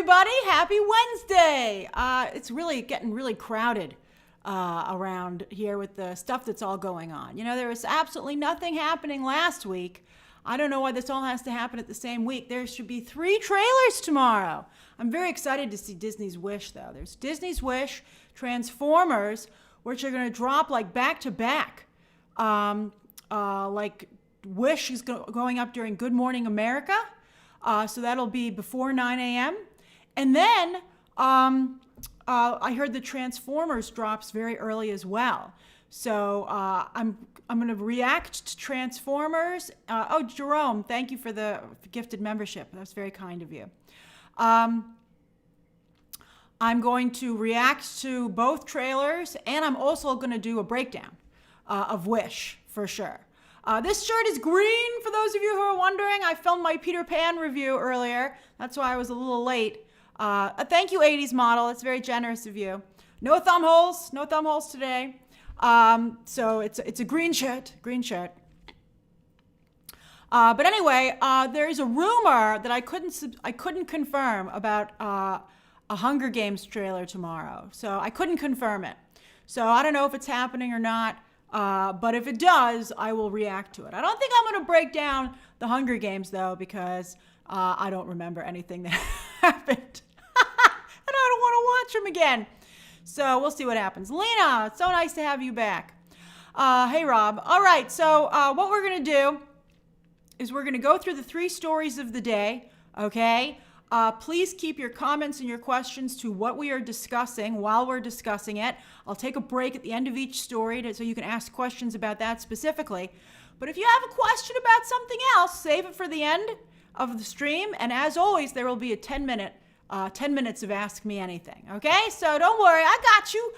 everybody. Happy Wednesday. It's really getting really crowded around here with the stuff that's all going on. You know, there was absolutely nothing happening last week. I don't know why this all has to happen at the same week. There should be 3 trailers tomorrow. I'm very excited to see Disney's Wish, though. There's Disney's Wish, Transformers, which are going to drop like back to back. Like Wish is going up during Good Morning America. So that'll be before 9 a.m. And then I heard the Transformers drops very early as well. So I'm going to react to Transformers. Oh, Jerome, thank you for the gifted membership. That's very kind of you. I'm going to react to both trailers, and I'm also going to do a breakdown of Wish for sure. This shirt is green, for those of you who are wondering. I filmed my Peter Pan review earlier. That's why I was a little late. Thank you, 80s model. It's very generous of you. No thumb holes. No thumb holes today. So it's a green shirt. Green shirt. But anyway, there is a rumor that I couldn't confirm about a Hunger Games trailer tomorrow. So I couldn't confirm it. So I don't know if it's happening or not. But if it does, I will react to it. I don't think I'm going to break down the Hunger Games, though, because I don't remember anything that happened. And I don't want to watch them again. So we'll see what happens. Lena, it's so nice to have you back. Hey, Rob. All right, so what we're going to do is we're going to go through the 3 stories of the day, okay? Please keep your comments and your questions to what we are discussing while we're discussing it. I'll take a break at the end of each story so you can ask questions about that specifically. But if you have a question about something else, save it for the end of the stream. And as always, there will be a 10 minutes of Ask Me Anything. Okay, so don't worry. I got you.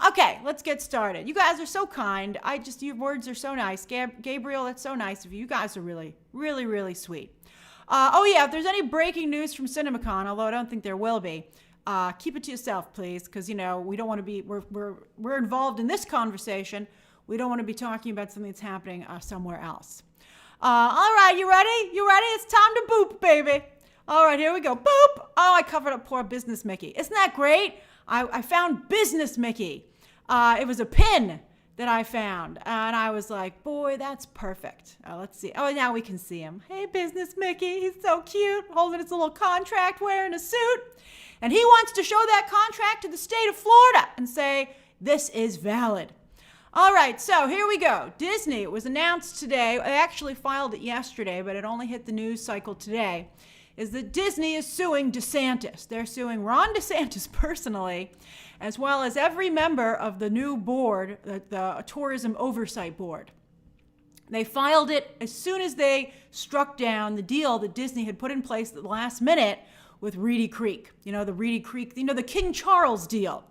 Okay, let's get started. You guys are so kind. Your words are so nice. Gabriel, that's so nice of you. You guys are really, really, really sweet. Oh yeah, if there's any breaking news from CinemaCon, although I don't think there will be, keep it to yourself, please, because we don't want to be. We're involved in this conversation. We don't want to be talking about something that's happening somewhere else. All right, you ready? You ready? It's time to boop, baby. All right, here we go. Boop. Oh, I covered up poor Business Mickey. Isn't that great? I found Business Mickey. It was a pin that I found. And I was like, boy, that's perfect. Let's see. Oh, now we can see him. Hey, Business Mickey. He's so cute, holding his little contract, wearing a suit. And he wants to show that contract to the state of Florida and say, this is valid. All right, so here we go. Disney, it was announced today. I actually filed it yesterday, but it only hit the news cycle today, is that Disney is suing DeSantis. They're suing Ron DeSantis personally, as well as every member of the new board, the Tourism Oversight Board. They filed it as soon as they struck down the deal that Disney had put in place at the last minute with Reedy Creek. The King Charles deal.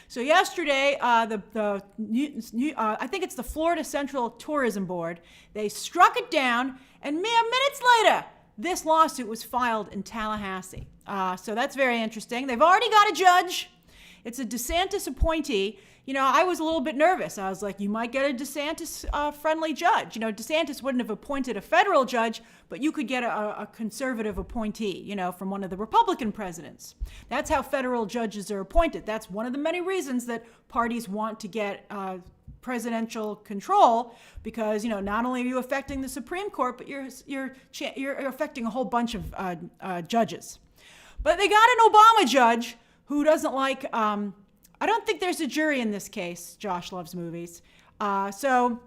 So yesterday, I think it's the Florida Central Tourism Board, they struck it down, and mere minutes later, this lawsuit was filed in Tallahassee. So that's very interesting. They've already got a judge. It's a DeSantis appointee. I was a little bit nervous. I was like, you might get a DeSantis-friendly judge. DeSantis wouldn't have appointed a federal judge, but you could get a conservative appointee, from one of the Republican presidents. That's how federal judges are appointed. That's one of the many reasons that parties want to get presidential control, because not only are you affecting the Supreme Court, but you're affecting a whole bunch of judges. But they got an Obama judge who doesn't like. I don't think there's a jury in this case. Josh loves movies, so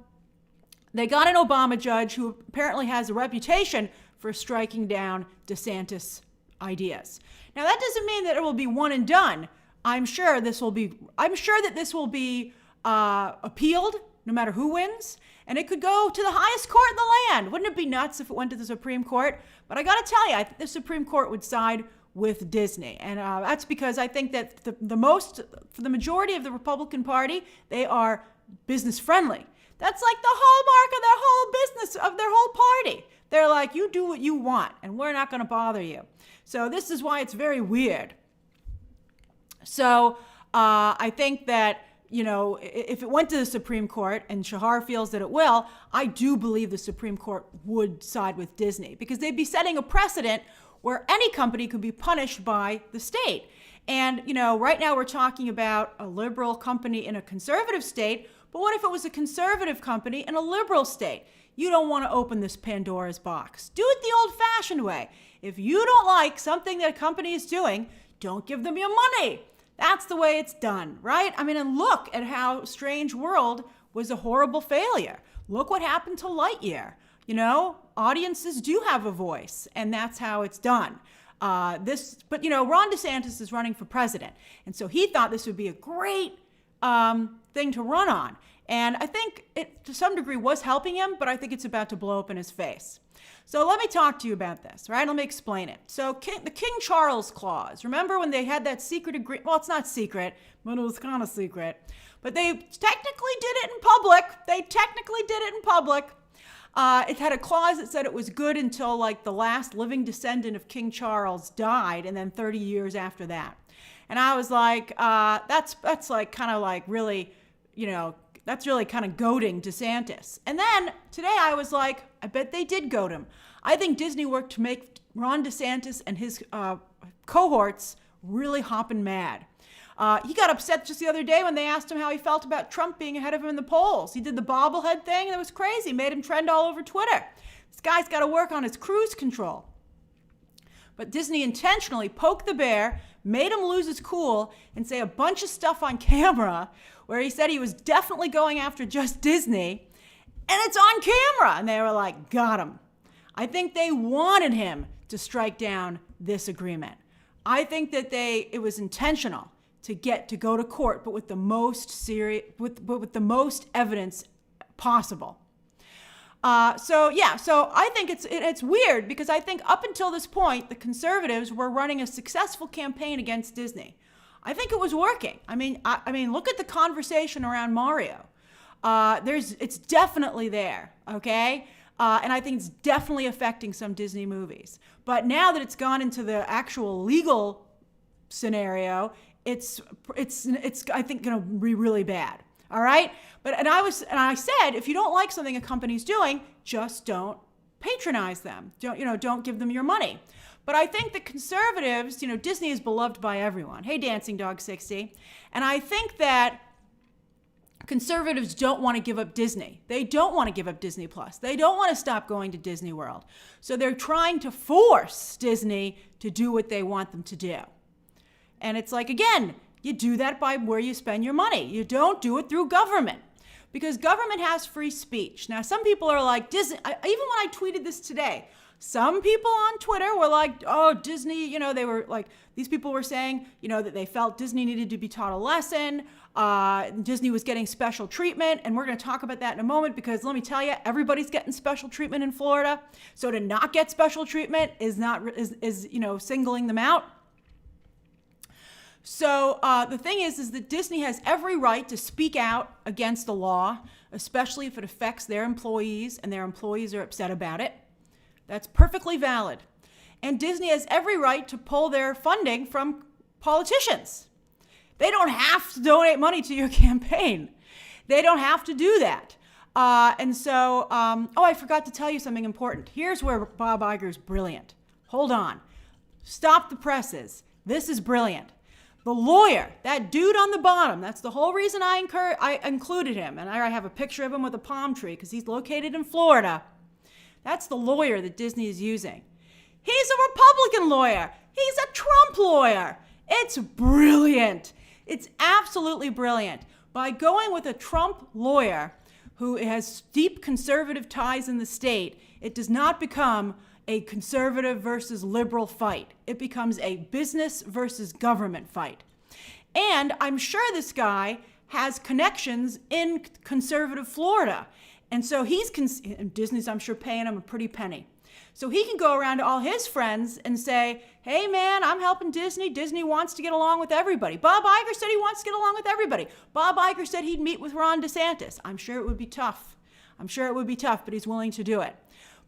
they got an Obama judge who apparently has a reputation for striking down DeSantis ideas. Now that doesn't mean that it will be one and done. I'm sure that this will be appealed, no matter who wins, and it could go to the highest court in the land. Wouldn't it be nuts if it went to the Supreme Court? But I got to tell you, I think the Supreme Court would side with Disney, and that's because I think that for the majority of the Republican Party, they are business friendly. That's like the hallmark of their whole business, of their whole party. They're like, you do what you want, and we're not going to bother you. So this is why it's very weird. So I think that if it went to the Supreme Court, and Shahar feels that it will, I do believe the Supreme Court would side with Disney, because they'd be setting a precedent where any company could be punished by the state. And, right now we're talking about a liberal company in a conservative state, but what if it was a conservative company in a liberal state? You don't want to open this Pandora's box. Do it the old-fashioned way. If you don't like something that a company is doing, don't give them your money. That's the way it's done, right? And look at how Strange World was a horrible failure. Look what happened to Lightyear. Audiences do have a voice, and that's how it's done. Ron DeSantis is running for president, and so he thought this would be a great thing to run on. And I think it, to some degree, was helping him, but I think it's about to blow up in his face. So let me talk to you about this, right? Let me explain it. So the King Charles Clause, remember when they had that secret agreement? Well, it's not secret, but it was kind of secret. But they technically did it in public. It had a clause that said it was good until like the last living descendant of King Charles died, and then 30 years after that. And I was like, that's like kind of like really, that's really kind of goading DeSantis. And then today I was like, I bet they did goad him. I think Disney worked to make Ron DeSantis and his cohorts really hopping mad. He got upset just the other day when they asked him how he felt about Trump being ahead of him in the polls. He did the bobblehead thing, and it was crazy. Made him trend all over Twitter. This guy's got to work on his cruise control. But Disney intentionally poked the bear, made him lose his cool, and say a bunch of stuff on camera where he said he was definitely going after just Disney, and it's on camera. And they were like, got him. I think they wanted him to strike down this agreement. I think that it was intentional to go to court, but with the most with the most evidence possible. So I think it's weird because I think up until this point, the conservatives were running a successful campaign against Disney. I think it was working. I mean, look at the conversation around Mario. It's definitely there, okay? And I think it's definitely affecting some Disney movies. But now that it's gone into the actual legal scenario, it's I think going to be really bad. All right? And I said, if you don't like something a company's doing, just don't patronize them. Don't give them your money. But I think the conservatives, Disney is beloved by everyone. Hey, Dancing Dog 60. And I think that conservatives don't want to give up Disney. They don't want to give up Disney Plus. They don't want to stop going to Disney World. So they're trying to force Disney to do what they want them to do. And it's like, again, you do that by where you spend your money. You don't do it through government, because government has free speech. Now, some people are like, Disney, even when I tweeted this today, some people on Twitter were like, oh, Disney, they were like, these people were saying, that they felt Disney needed to be taught a lesson. Disney was getting special treatment. And we're going to talk about that in a moment, because let me tell you, everybody's getting special treatment in Florida. So to not get special treatment is singling them out. So the thing is that Disney has every right to speak out against the law, especially if it affects their employees and their employees are upset about it. That's perfectly valid. And Disney has every right to pull their funding from politicians. They don't have to donate money to your campaign. They don't have to do that. I forgot to tell you something important. Here's where Bob Iger's brilliant. Hold on. Stop the presses. This is brilliant. The lawyer, that dude on the bottom, that's the whole reason I included him. And I have a picture of him with a palm tree because he's located in Florida. That's the lawyer that Disney is using. He's a Republican lawyer. He's a Trump lawyer. It's brilliant. It's absolutely brilliant. By going with a Trump lawyer who has deep conservative ties in the state, it does not become a conservative versus liberal fight. It becomes a business versus government fight. And I'm sure this guy has connections in conservative Florida. And so Disney's, I'm sure, paying him a pretty penny. So he can go around to all his friends and say, hey, man, I'm helping Disney. Disney wants to get along with everybody. Bob Iger said he wants to get along with everybody. Bob Iger said he'd meet with Ron DeSantis. I'm sure it would be tough. But he's willing to do it.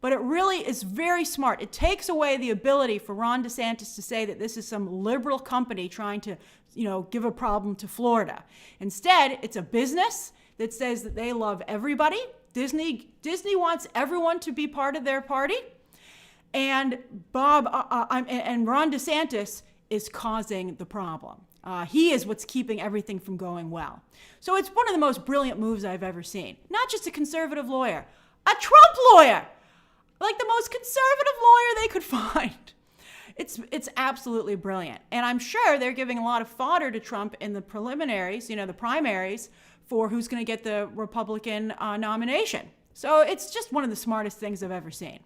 But it really is very smart. It takes away the ability for Ron DeSantis to say that this is some liberal company trying to, give a problem to Florida. Instead, it's a business that says that they love everybody. Disney wants everyone to be part of their party. And and Ron DeSantis is causing the problem. He is what's keeping everything from going well. So it's one of the most brilliant moves I've ever seen. Not just a conservative lawyer, a Trump lawyer, like the most conservative lawyer they could find. It's absolutely brilliant. And I'm sure they're giving a lot of fodder to Trump in the preliminaries, the primaries, for who's going to get the Republican nomination. So it's just one of the smartest things I've ever seen.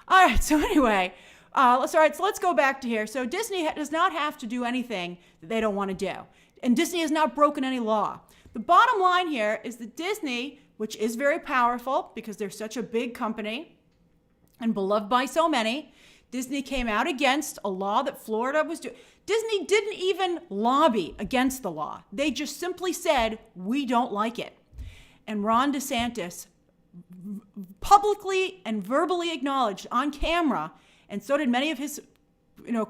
All right, so anyway, so let's go back to here. So Disney does not have to do anything that they don't want to do. And Disney has not broken any law. The bottom line here is that Disney, which is very powerful because they're such a big company and beloved by so many, Disney came out against a law that Florida was doing. Disney didn't even lobby against the law. They just simply said, we don't like it. And Ron DeSantis publicly and verbally acknowledged on camera, and so did many of his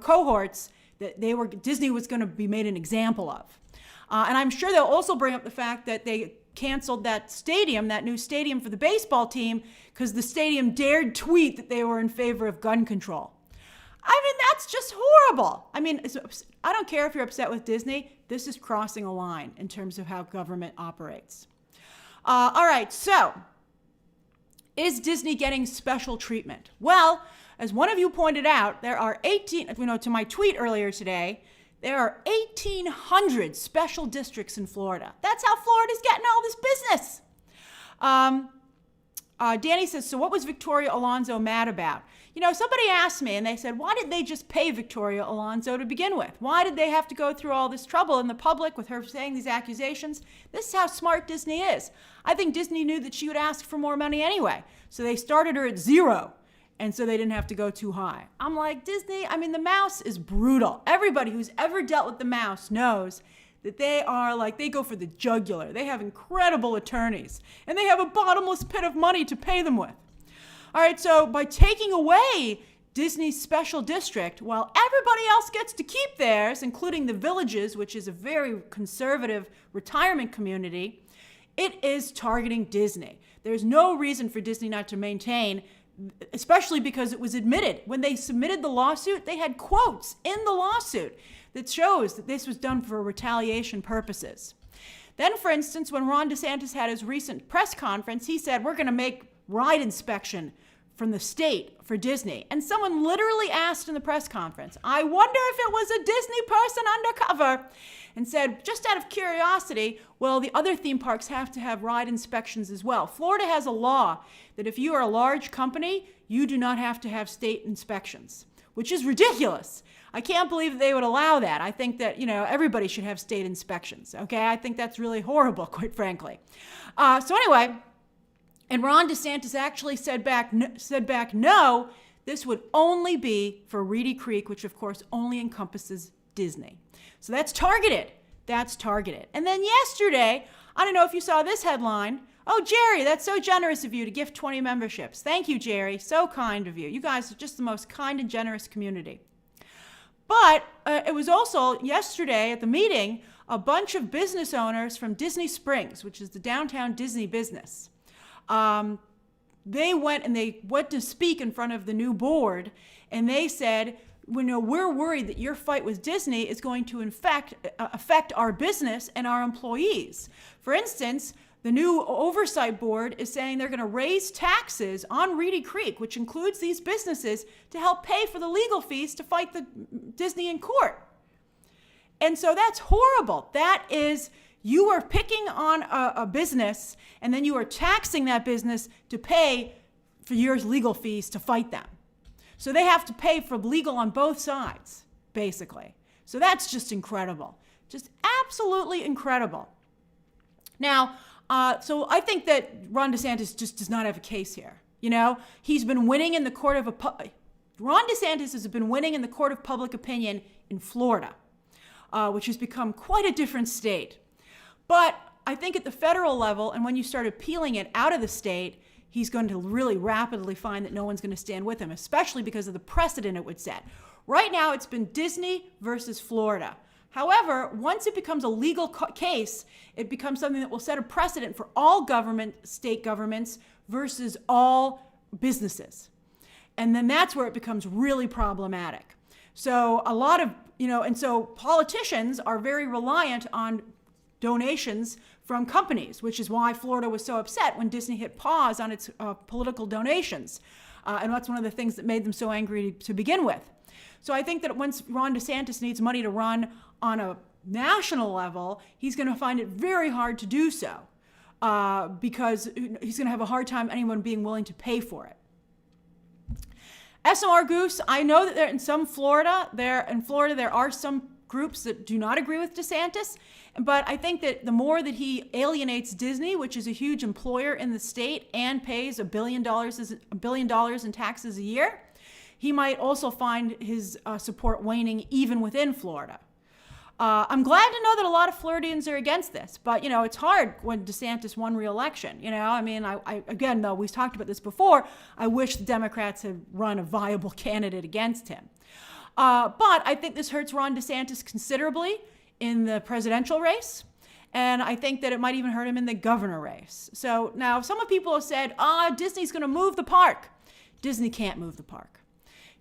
cohorts, that Disney was going to be made an example of. And I'm sure they'll also bring up the fact that they canceled that new stadium for the baseball team because the stadium dared tweet that they were in favor of gun control. I mean, that's just horrible. I mean, I don't care if you're upset with Disney. This is crossing a line in terms of how government operates. All right, so is Disney getting special treatment? Well, as one of you pointed out, there are 18, to my tweet earlier today, there are 1,800 special districts in Florida. That's how Florida's getting all this business. Danny says, so what was Victoria Alonso mad about? Somebody asked me and they said, why did they just pay Victoria Alonso to begin with? Why did they have to go through all this trouble in the public with her saying these accusations? This is how smart Disney is. I think Disney knew that she would ask for more money anyway. So they started her at zero. And so they didn't have to go too high. I'm like, Disney, the mouse is brutal. Everybody who's ever dealt with the mouse knows that they go for the jugular. They have incredible attorneys. And they have a bottomless pit of money to pay them with. All right, so by taking away Disney's special district, while everybody else gets to keep theirs, including the Villages, which is a very conservative retirement community, it is targeting Disney. There's no reason for Disney not to maintain, especially because it was admitted. When they submitted the lawsuit, they had quotes in the lawsuit that shows that this was done for retaliation purposes. Then, for instance, when Ron DeSantis had his recent press conference, he said, we're going to make ride inspection from the state for Disney. And someone literally asked in the press conference, I wonder if it was a Disney person undercover, and said, just out of curiosity, well, the other theme parks have to have ride inspections as well. Florida has a law that if you are a large company, you do not have to have state inspections, which is ridiculous. I can't believe that they would allow that. I think that, everybody should have state inspections, okay? I think that's really horrible, quite frankly. So anyway, and Ron DeSantis actually said back, no, this would only be for Reedy Creek, which of course only encompasses Disney. So that's targeted. And then yesterday, I don't know if you saw this headline. Oh, Jerry, that's so generous of you to gift 20 memberships. Thank you, Jerry. So kind of you. You guys are just the most kind and generous community. But it was also yesterday at the meeting, a bunch of business owners from Disney Springs, which is the downtown Disney business. They went to speak in front of the new board, and they said, we're worried that your fight with Disney is going to affect our business and our employees. For instance, the new oversight board is saying they're going to raise taxes on Reedy Creek, which includes these businesses, to help pay for the legal fees to fight the Disney in court. And so that's horrible. That is, you are picking on a business, and then you are taxing that business to pay for your legal fees to fight them. So they have to pay for legal on both sides, basically. So that's just incredible. Just absolutely incredible. Now, so I think that Ron DeSantis just does not have a case here. He's been winning in the court of Ron DeSantis has been winning in the court of public opinion in Florida, which has become quite a different state. But I think at the federal level, and when you start appealing it out of the state, he's going to really rapidly find that no one's going to stand with him, especially because of the precedent it would set. Right now, it's been Disney versus Florida. However, once it becomes a legal case, it becomes something that will set a precedent for all state governments versus all businesses. And then that's where it becomes really problematic. So a lot of, and so politicians are very reliant on donations from companies, which is why Florida was so upset when Disney hit pause on its political donations. And that's one of the things that made them so angry to begin with. So I think that once Ron DeSantis needs money to run on a national level, he's going to find it very hard to do so because he's going to have a hard time anyone being willing to pay for it. SMR Goose, I know that in Florida there are some groups that do not agree with DeSantis, but I think that the more that he alienates Disney, which is a huge employer in the state and pays $1 billion in taxes a year, he might also find his support waning even within Florida. I'm glad to know that a lot of Floridians are against this, but it's hard when DeSantis won re-election. I again, though, we've talked about this before, I wish the Democrats had run a viable candidate against him. But I think this hurts Ron DeSantis considerably in the presidential race, and I think that it might even hurt him in the governor race. So now some people have said, Disney's going to move the park. Disney can't move the park.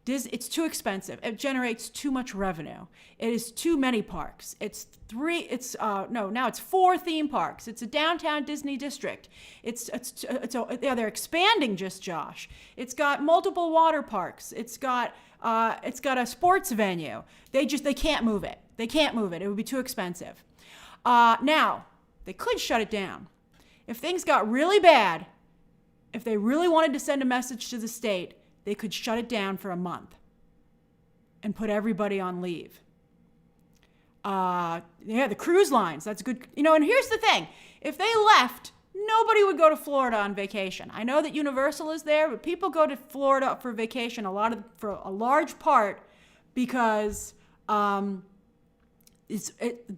It's too expensive. It generates too much revenue. It is too many parks. Now it's 4 theme parks. It's a downtown Disney district. They're expanding just Josh. It's got multiple water parks. It's got a sports venue. They can't move it. They can't move it. It would be too expensive. Now, they could shut it down. If things got really bad, if they really wanted to send a message to the state, they could shut it down for a month and put everybody on leave. The cruise lines, that's good. And here's the thing. If they left, nobody would go to Florida on vacation. I know that Universal is there, but people go to Florida for vacation for a large part because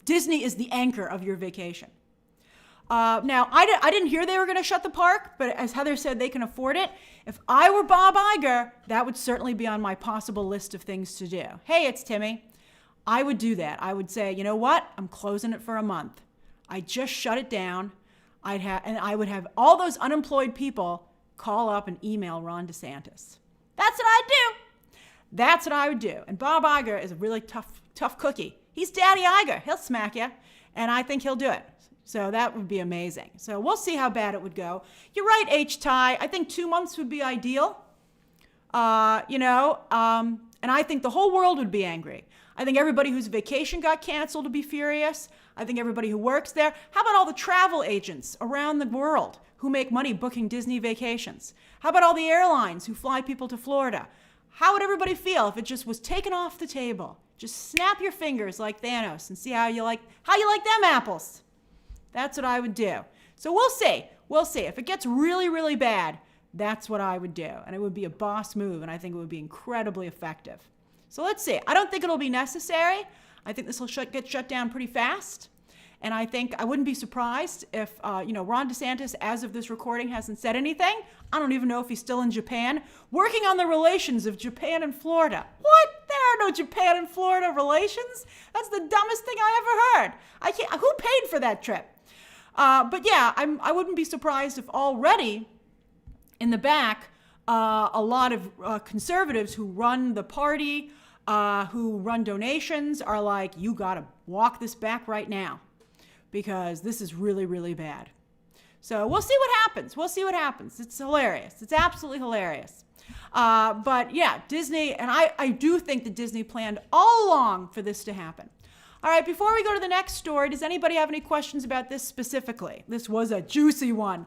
Disney is the anchor of your vacation. Now, I didn't hear they were going to shut the park, but as Heather said, they can afford it. If I were Bob Iger, that would certainly be on my possible list of things to do. Hey, it's Timmy. I would do that. I would say, you know what? I'm closing it for a month. I just shut it down. I would have all those unemployed people call up and email Ron DeSantis. That's what I'd do. That's what I would do. And Bob Iger is a really tough cookie. He's Daddy Iger. He'll smack you, and I think he'll do it. So that would be amazing. So we'll see how bad it would go. You're right, H-Ty. I think 2 months would be ideal. And I think the whole world would be angry. I think everybody whose vacation got canceled would be furious. I think everybody who works there. How about all the travel agents around the world who make money booking Disney vacations? How about all the airlines who fly people to Florida? How would everybody feel if it just was taken off the table? Just snap your fingers like Thanos and see how you like them apples. That's what I would do. So we'll see. We'll see. If it gets really, really bad, that's what I would do. And it would be a boss move, and I think it would be incredibly effective. So let's see. I don't think it'll be necessary. I think this will get shut down pretty fast. And I think I wouldn't be surprised if, Ron DeSantis, as of this recording, hasn't said anything. I don't even know if he's still in Japan, working on the relations of Japan and Florida. What? There are no Japan and Florida relations? That's the dumbest thing I ever heard. Who paid for that trip? But yeah, I wouldn't be surprised if already in the back, a lot of conservatives who run the party, who run donations are like, you got to walk this back right now because this is really, really bad. So we'll see what happens. We'll see what happens. It's hilarious. It's absolutely hilarious. But yeah, Disney, and I do think that Disney planned all along for this to happen. All right, before we go to the next story, does anybody have any questions about this specifically? This was a juicy one.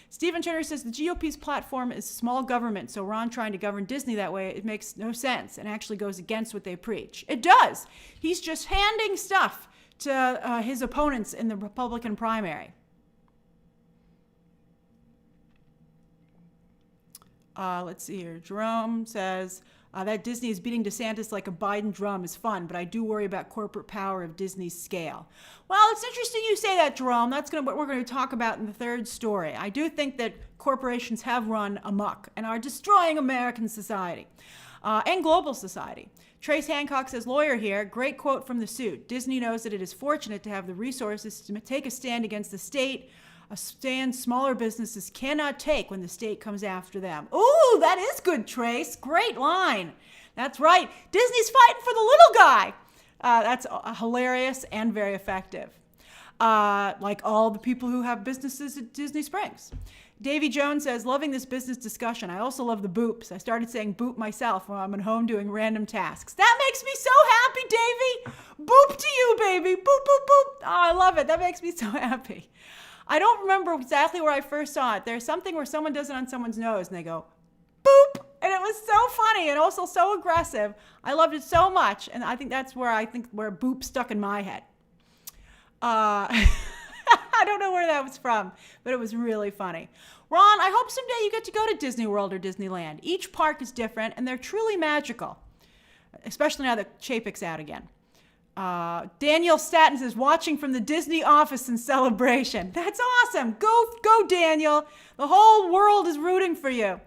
Stephen Turner says the GOP's platform is small government, so Ron trying to govern Disney that way, it makes no sense and actually goes against what they preach. It does. He's just handing stuff to his opponents in the Republican primary. Let's see here. Jerome says, that Disney is beating DeSantis like a Biden drum is fun, but I do worry about corporate power of Disney's scale. Well, it's interesting you say that, Jerome. That's what we're going to talk about in the third story. I do think that corporations have run amok and are destroying American society and global society. Trace Hancock says, lawyer here, great quote from the suit. Disney knows that it is fortunate to have the resources to take a stand against the state a stand smaller businesses cannot take when the state comes after them. Ooh, that is good, Trace. Great line. That's right. Disney's fighting for the little guy. That's hilarious and very effective. Like all the people who have businesses at Disney Springs. Davy Jones says, loving this business discussion. I also love the boops. I started saying boop myself when I'm at home doing random tasks. That makes me so happy, Davy. Boop to you, baby. Boop, boop, boop. Oh, I love it. That makes me so happy. I don't remember exactly where I first saw it. There's something where someone does it on someone's nose and they go, boop. And it was so funny and also so aggressive. I loved it so much. And I think that's where boop stuck in my head. I don't know where that was from, but it was really funny. Ron, I hope someday you get to go to Disney World or Disneyland. Each park is different, and they're truly magical, especially now that Chapek's out again. Daniel Staten says, watching from the Disney office in celebration. That's awesome. Go, Daniel. The whole world is rooting for you.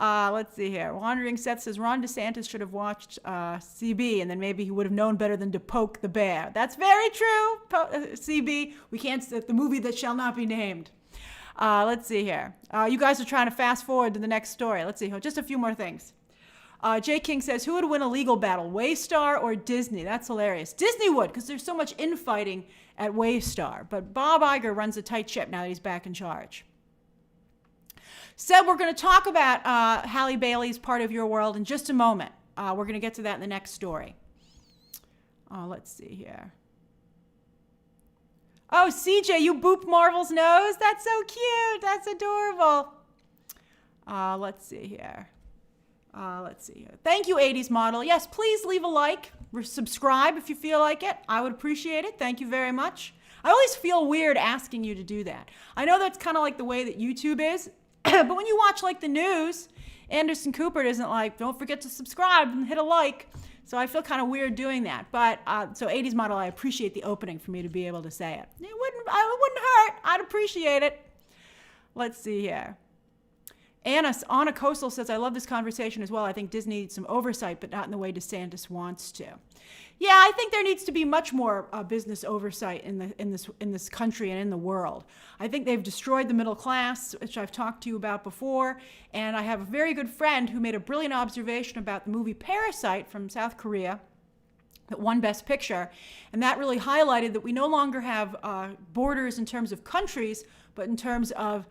Let's see here. Wandering Seth says, Ron DeSantis should have watched CB, and then maybe he would have known better than to poke the bear. That's very true, CB. We can't, the movie that shall not be named. Let's see here. You guys are trying to fast forward to the next story. Let's see. Just a few more things. Jay King says, who would win a legal battle, Waystar or Disney? That's hilarious. Disney would, because there's so much infighting at Waystar. But Bob Iger runs a tight ship now that he's back in charge. Said we're going to talk about Halle Bailey's Part of Your World in just a moment. We're going to get to that in the next story. Let's see here. Oh, CJ, you booped Marvel's nose? That's so cute. That's adorable. Let's see here. Thank you, 80s model. Yes, please leave a like. Subscribe if you feel like it. I would appreciate it. Thank you very much. I always feel weird asking you to do that. I know that's kind of like the way that YouTube is. But when you watch like the news, Anderson Cooper isn't like, don't forget to subscribe and hit a like. So I feel kind of weird doing that. But so 80s model, I appreciate the opening for me to be able to say it. It wouldn't hurt. I'd appreciate it. Let's see here. Anna Coastal says, I love this conversation as well. I think Disney needs some oversight, but not in the way DeSantis wants to. Yeah, I think there needs to be much more business oversight in this country and in the world. I think they've destroyed the middle class, which I've talked to you about before. And I have a very good friend who made a brilliant observation about the movie Parasite from South Korea that won Best Picture. And that really highlighted that we no longer have borders in terms of countries, but in terms of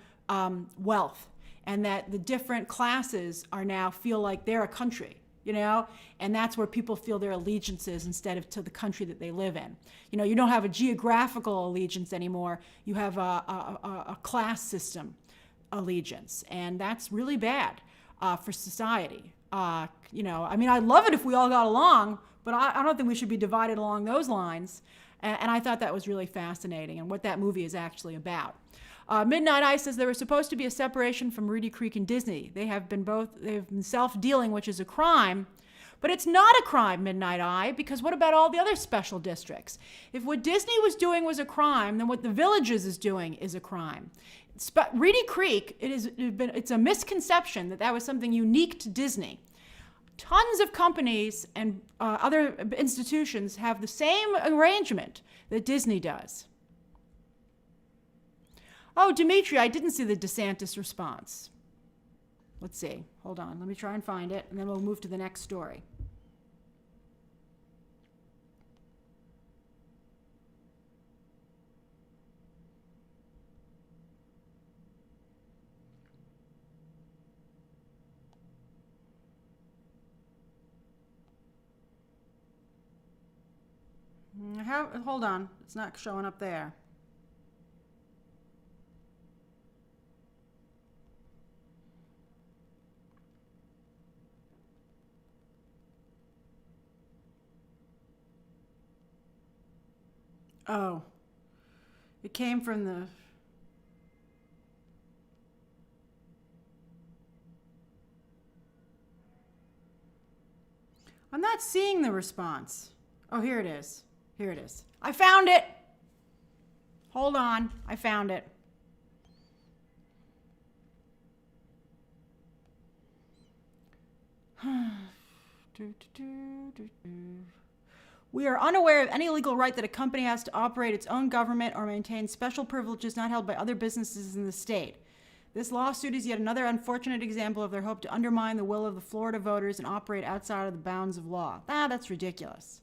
wealth. And that the different classes are now feel like they're a country. You know, and that's where people feel their allegiances instead of to the country that they live in. You know, you don't have a geographical allegiance anymore. You have a class system allegiance, and that's really bad for society. You know, I mean, I'd love it if we all got along, but I don't think we should be divided along those lines. And I thought that was really fascinating and what that movie is actually about. Midnight Eye says there was supposed to be a separation from Rudy Creek and Disney. They've been self-dealing, which is a crime. But it's not a crime, Midnight Eye, because what about all the other special districts? If what Disney was doing was a crime, then what the Villages is doing is a crime. Reedy Creek, it's a misconception that was something unique to Disney. Tons of companies and other institutions have the same arrangement that Disney does. Oh, Dimitri, I didn't see the DeSantis response. Let's see. Hold on. Let me try and find it, and then we'll move to the next story. Hold on. It's not showing up there. Oh, it came from the... I'm not seeing the response. Oh, here it is. Here it is. I found it. Hold on. I found it. We are unaware of any legal right that a company has to operate its own government or maintain special privileges not held by other businesses in the state. This lawsuit is yet another unfortunate example of their hope to undermine the will of the Florida voters and operate outside of the bounds of law. That's ridiculous.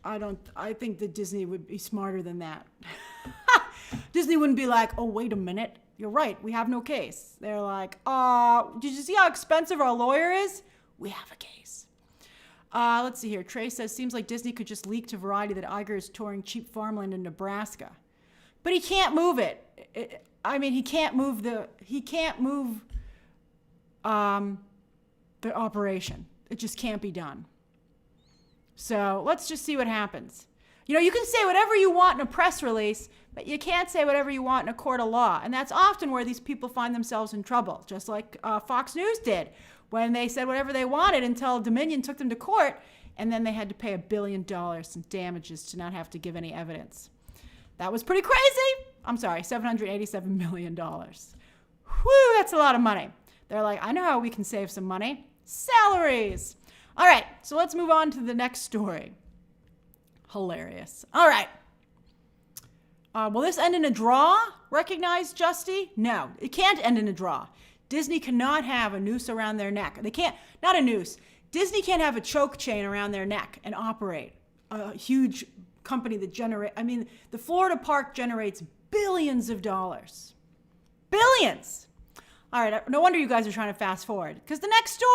I think that Disney would be smarter than that. Disney wouldn't be like, oh, wait a minute. You're right. We have no case. They're like, did you see how expensive our lawyer is? We have a case. Let's see here. Trey says, seems like Disney could just leak to Variety that Iger is touring cheap farmland in Nebraska. But he can't move it. He can't move the operation. It just can't be done. So let's just see what happens. You can say whatever you want in a press release, but you can't say whatever you want in a court of law. And that's often where these people find themselves in trouble, just like Fox News did when they said whatever they wanted until Dominion took them to court, and then they had to pay $1 billion in damages to not have to give any evidence. That was pretty crazy. I'm sorry, $787 million. Whew, that's a lot of money. They're like, I know how we can save some money. Salaries. All right, so let's move on to the next story. Hilarious. All right. Will this end in a draw? Recognize, Justy? No, it can't end in a draw. Disney cannot have a noose around their neck. They can't, not a noose. Disney can't have a choke chain around their neck and operate a huge company that the Florida park generates billions of dollars. Billions. All right, no wonder you guys are trying to fast forward, because the next story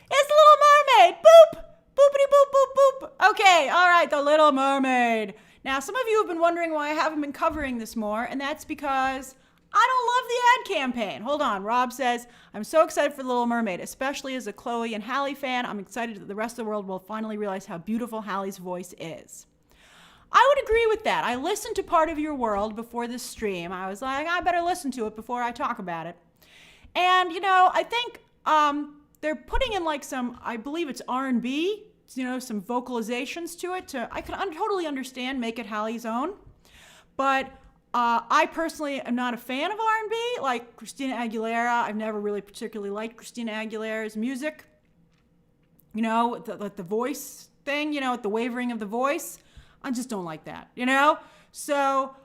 is Little Mermaid. Boop. Boopity boop boop boop. Okay, all right, the Little Mermaid. Now, some of you have been wondering why I haven't been covering this more, and that's because I don't love the ad campaign. Hold on. Rob says, I'm so excited for Little Mermaid, especially as a Chloe and Halle fan. I'm excited that the rest of the world will finally realize how beautiful Halle's voice is. I would agree with that. I listened to part of your world before this stream. I was like, I better listen to it before I talk about it. And, I think they're putting in like some, I believe it's R&B, some vocalizations to it. I can totally understand, make it Halle's own. But I personally am not a fan of R&B, like Christina Aguilera. I've never really particularly liked Christina Aguilera's music. The voice thing, the wavering of the voice. I just don't like that, So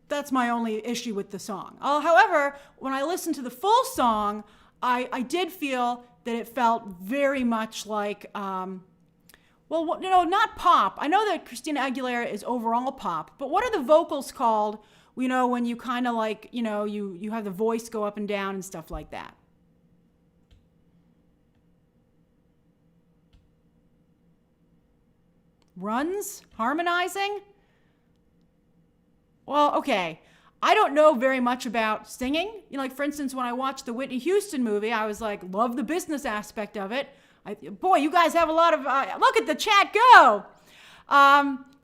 that's my only issue with the song. However, when I listened to the full song, I did feel that it felt very much like, not pop. I know that Christina Aguilera is overall pop, but what are the vocals called, when you kind of like, you have the voice go up and down and stuff like that? Runs? Harmonizing? Well, okay. I don't know very much about singing. For instance, when I watched the Whitney Houston movie, I was like, love the business aspect of it. Boy, you guys have a lot of, look at the chat go.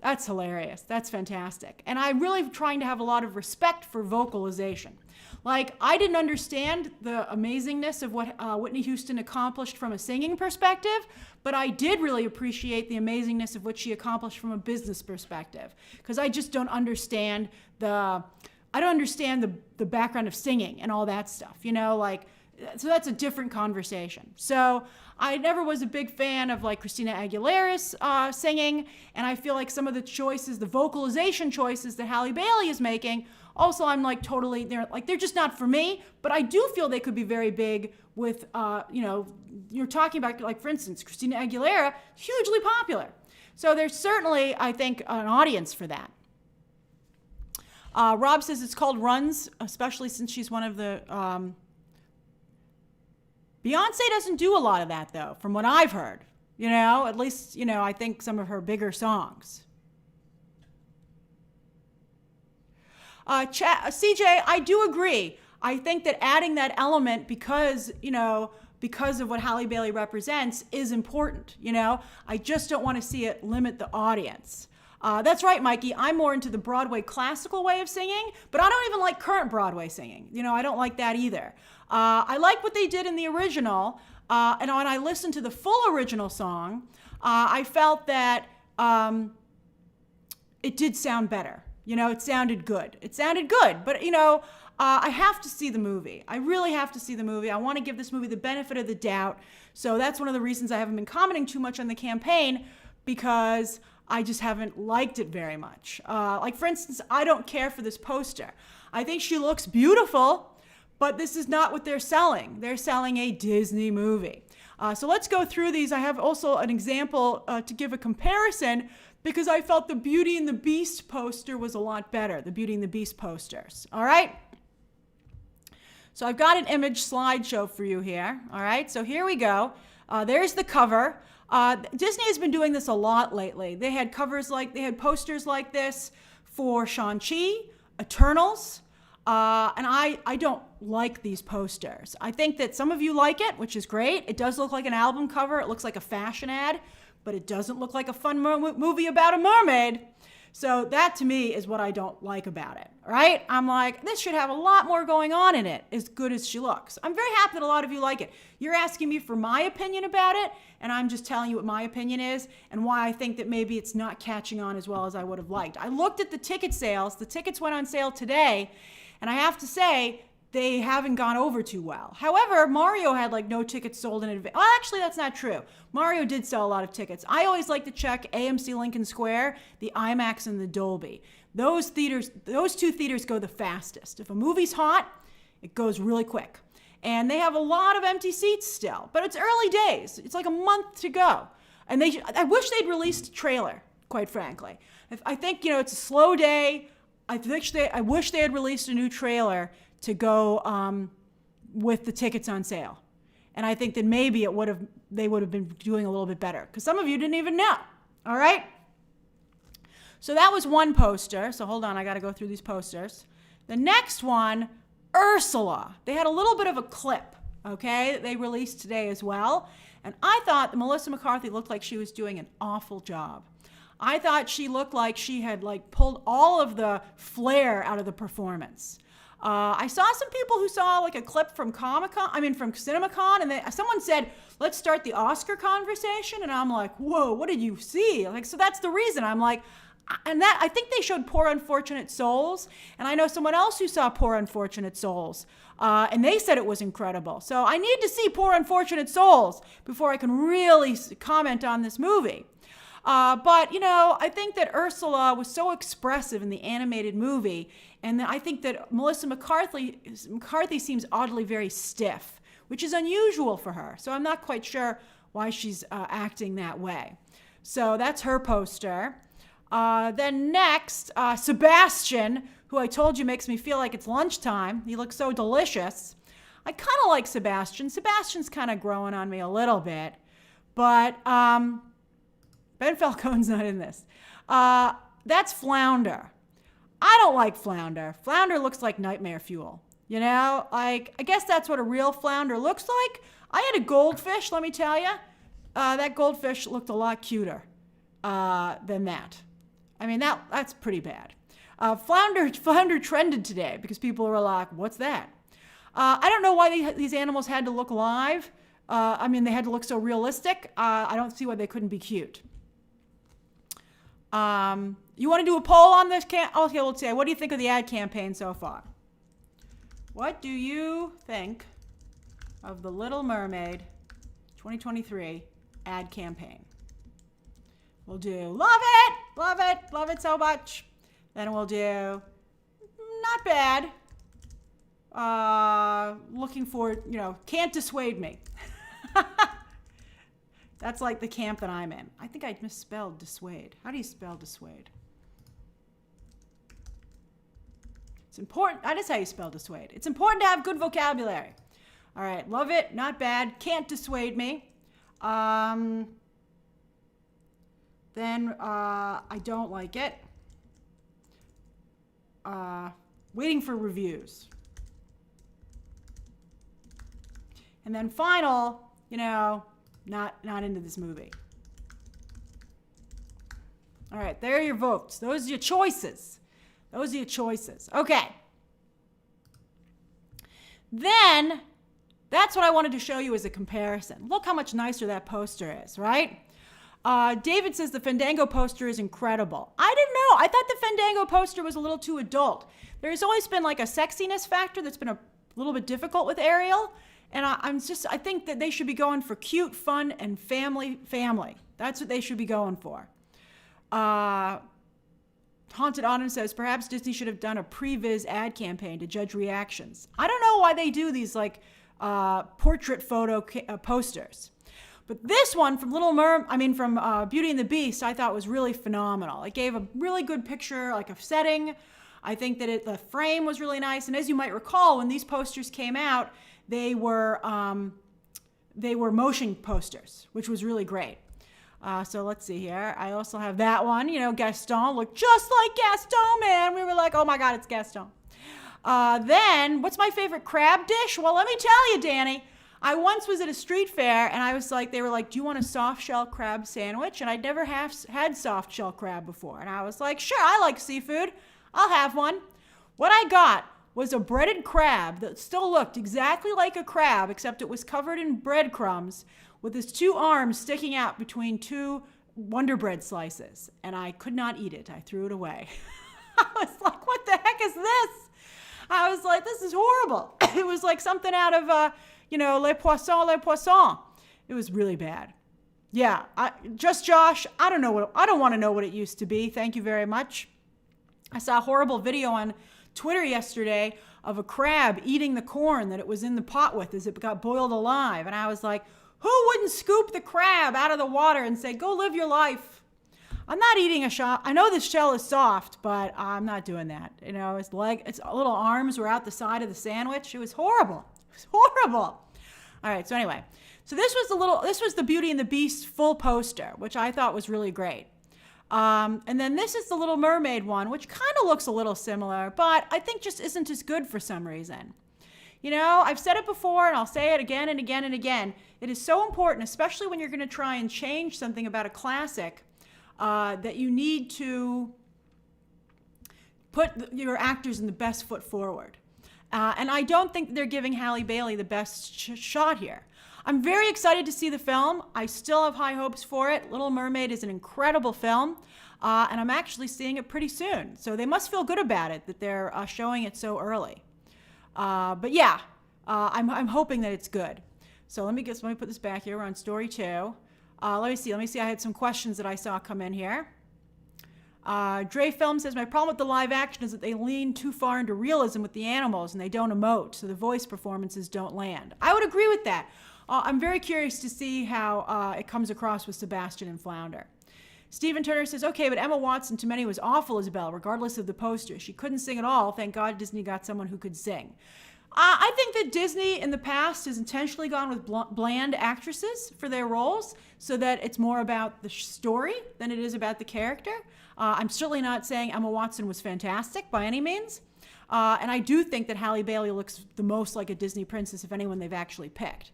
That's hilarious. That's fantastic. And I'm really trying to have a lot of respect for vocalization. Like, I didn't understand the amazingness of what Whitney Houston accomplished from a singing perspective, but I did really appreciate the amazingness of what she accomplished from a business perspective, because I just don't understand the background of singing and all that stuff, so that's a different conversation. So I never was a big fan of like Christina Aguilera's singing, and I feel like some of the choices, the vocalization choices that Halle Bailey is making, also I'm like totally, they're just not for me, but I do feel they could be very big with, you're talking about, like, for instance, Christina Aguilera, hugely popular. So there's certainly, I think, an audience for that. Rob says it's called Runs, especially since she's one of the, Beyonce doesn't do a lot of that, though, from what I've heard. At least, I think some of her bigger songs. CJ, I do agree. I think that adding that element because of what Halle Bailey represents is important. I just don't want to see it limit the audience. That's right, Mikey. I'm more into the Broadway classical way of singing, but I don't even like current Broadway singing. I don't like that either. I like what they did in the original, and when I listened to the full original song, I felt that it did sound better. It sounded good. But I have to see the movie. I really have to see the movie. I want to give this movie the benefit of the doubt. So that's one of the reasons I haven't been commenting too much on the campaign, because I just haven't liked it very much. Like, for instance, I don't care for this poster. I think she looks beautiful, but this is not what they're selling. They're selling a Disney movie. So let's go through these. I have also an example to give a comparison, because I felt the Beauty and the Beast poster was a lot better, the Beauty and the Beast posters. All right? So I've got an image slideshow for you here. All right? So here we go. There's the cover. Disney has been doing this a lot lately. They had posters like this for Shang-Chi, Eternals, and I don't like these posters. I think that some of you like it, which is great. It does look like an album cover. It looks like a fashion ad, but it doesn't look like a fun movie about a mermaid. So that, to me, is what I don't like about it, right? I'm like, this should have a lot more going on in it, as good as she looks. I'm very happy that a lot of you like it. You're asking me for my opinion about it, and I'm just telling you what my opinion is and why I think that maybe it's not catching on as well as I would have liked. I looked at the ticket sales. The tickets went on sale today, and I have to say, they haven't gone over too well. However, Mario had like no tickets sold in advance. Well, actually, that's not true. Mario did sell a lot of tickets. I always like to check AMC Lincoln Square, the IMAX, and the Dolby. Those two theaters go the fastest. If a movie's hot, it goes really quick. And they have a lot of empty seats still, but it's early days. It's like a month to go. And I wish they'd released a trailer, quite frankly. I think, it's a slow day. I wish they had released a new trailer to go with the tickets on sale. And I think that maybe they would have been doing a little bit better, because some of you didn't even know. All right? So that was one poster. So hold on, I got to go through these posters. The next one, Ursula. They had a little bit of a clip, okay, that they released today as well. And I thought that Melissa McCarthy looked like she was doing an awful job. I thought she looked like she had pulled all of the flair out of the performance. I saw some people who saw a clip from from CinemaCon, and someone said, let's start the Oscar conversation. And I'm like, whoa, what did you see? So that's the reason. I'm like, and I think they showed Poor Unfortunate Souls. And I know someone else who saw Poor Unfortunate Souls, and they said it was incredible. So I need to see Poor Unfortunate Souls before I can really comment on this movie. But, I think that Ursula was so expressive in the animated movie, and I think that Melissa McCarthy seems oddly very stiff, which is unusual for her. So I'm not quite sure why she's acting that way. So that's her poster. Then next, Sebastian, who I told you makes me feel like it's lunchtime. He looks so delicious. I kind of like Sebastian. Sebastian's kind of growing on me a little bit, but Ben Falcone's not in this. That's Flounder. I don't like Flounder. Flounder looks like nightmare fuel. I guess that's what a real flounder looks like. I had a goldfish, let me tell you. That goldfish looked a lot cuter than that. I mean, that's pretty bad. Flounder trended today because people were like, what's that? I don't know why these animals had to look live. They had to look so realistic. I don't see why they couldn't be cute. You want to do a poll on this? Okay, let's see. What do you think of the ad campaign so far? What do you think of the Little Mermaid 2023 ad campaign? We'll do love it so much. Then we'll do not bad. Looking for, can't dissuade me. That's like the camp that I'm in. I think I misspelled dissuade. How do you spell dissuade? It's important. That is how you spell dissuade. It's important to have good vocabulary. All right. Love it. Not bad. Can't dissuade me. Then I don't like it. Waiting for reviews. And then final, not into this movie. All right, there are your votes. Those are your choices. Okay. Then, that's what I wanted to show you as a comparison. Look how much nicer that poster is, right? David says the Fandango poster is incredible. I didn't know. I thought the Fandango poster was a little too adult. There's always been like a sexiness factor that's been a little bit difficult with Ariel. And I think that they should be going for cute, fun, and family. That's what they should be going for. Haunted Autumn says, perhaps Disney should have done a previs ad campaign to judge reactions. I don't know why they do these like portrait photo posters. But this one from from Beauty and the Beast, I thought was really phenomenal. It gave a really good picture, like a setting. I think that the frame was really nice. And as you might recall, when these posters came out, they were motion posters, which was really great. So let's see here. I also have that one. Gaston looked just like Gaston, man. We were like, oh my God, it's Gaston. Then, what's my favorite crab dish? Well, let me tell you, Danny. I once was at a street fair, and they were like, do you want a soft shell crab sandwich? And I'd never had soft shell crab before. And I was like, sure, I like seafood. I'll have one. What I got was a breaded crab that still looked exactly like a crab, except it was covered in breadcrumbs with his two arms sticking out between two Wonder Bread slices. And I could not eat it. I threw it away. I was like, what the heck is this? I was like, this is horrible. It was like something out of, Les Poissons. It was really bad. Yeah, Josh, I don't want to know what it used to be. Thank you very much. I saw a horrible video on Twitter yesterday of a crab eating the corn that it was in the pot with as it got boiled alive. And I was like, who wouldn't scoop the crab out of the water and say, go live your life? I'm not eating a shell. I know the shell is soft, but I'm not doing that. Its little arms were out the side of the sandwich. It was horrible. It was horrible. All right. So anyway, this was the Beauty and the Beast full poster, which I thought was really great. And then this is the Little Mermaid one, which kind of looks a little similar, but I think just isn't as good for some reason. I've said it before, and I'll say it again and again and again. It is so important, especially when you're going to try and change something about a classic, that you need to put your actors in the best foot forward. And I don't think they're giving Halle Bailey the best shot here. I'm very excited to see the film. I still have high hopes for it. Little Mermaid is an incredible film, and I'm actually seeing it pretty soon. So they must feel good about it that they're showing it so early. But yeah, I'm hoping that it's good. So let me put this back here. We're on story 2. Let me see. I had some questions that I saw come in here. Dre Film says, my problem with the live action is that they lean too far into realism with the animals and they don't emote, so the voice performances don't land. I would agree with that. I'm very curious to see how it comes across with Sebastian and Flounder. Stephen Turner says, okay, but Emma Watson to many was awful as Belle, regardless of the poster. She couldn't sing at all. Thank God Disney got someone who could sing. I think that Disney in the past has intentionally gone with bland actresses for their roles so that it's more about the story than it is about the character. I'm certainly not saying Emma Watson was fantastic by any means. And I do think that Halle Bailey looks the most like a Disney princess of anyone they've actually picked.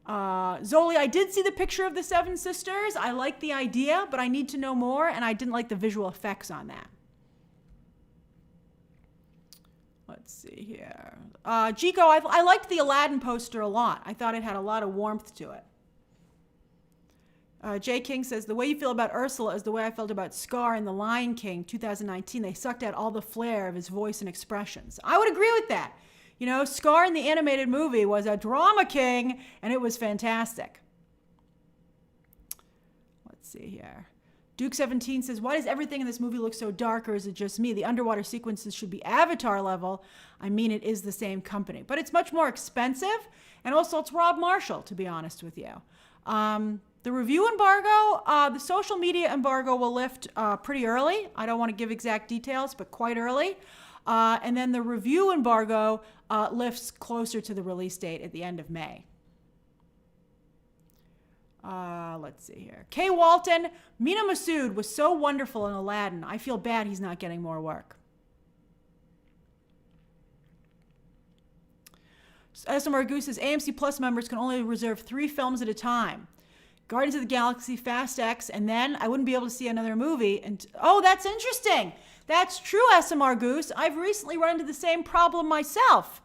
Zoli, I did see the picture of the Seven Sisters. I like the idea, but I need to know more, and I didn't like the visual effects on that. Let's see here. Jico, I liked the Aladdin poster a lot. I thought it had a lot of warmth to it. Jay King says, the way you feel about Ursula is the way I felt about Scar in The Lion King 2019. They sucked out all the flair of his voice and expressions. I would agree with that. Scar in the animated movie was a drama king, and it was fantastic. Let's see here. Duke 17 says, why does everything in this movie look so dark, or is it just me? The underwater sequences should be Avatar level. I mean, it is the same company. But it's much more expensive, and also it's Rob Marshall, to be honest with you. The review embargo, the social media embargo will lift pretty early. I don't want to give exact details, but quite early. And then the review embargo lifts closer to the release date at the end of May. Let's see here. Kay Walton, Mina Massoud was so wonderful in Aladdin. I feel bad he's not getting more work. SMR Goose says, AMC Plus members can only reserve 3 films at a time. Guardians of the Galaxy, Fast X, and then I wouldn't be able to see another movie. And oh, that's interesting. That's true, SMR Goose. I've recently run into the same problem myself.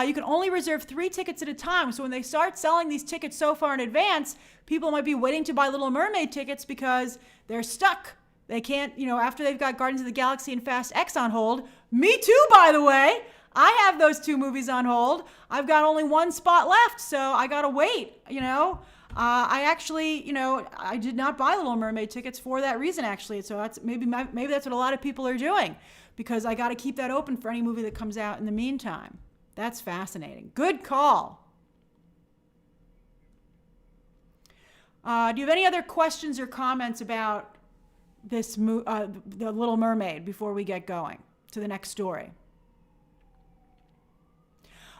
You can only reserve 3 tickets at a time. So when they start selling these tickets so far in advance, people might be waiting to buy Little Mermaid tickets because they're stuck. They can't, after they've got Guardians of the Galaxy and Fast X on hold. Me too, by the way. I have those 2 movies on hold. I've got only 1 spot left, so I gotta wait, I actually, I did not buy Little Mermaid tickets for that reason, actually. So that's maybe that's what a lot of people are doing, because I gotta keep that open for any movie that comes out in the meantime. That's fascinating. Good call. Do you have any other questions or comments about this the Little Mermaid before we get going to the next story?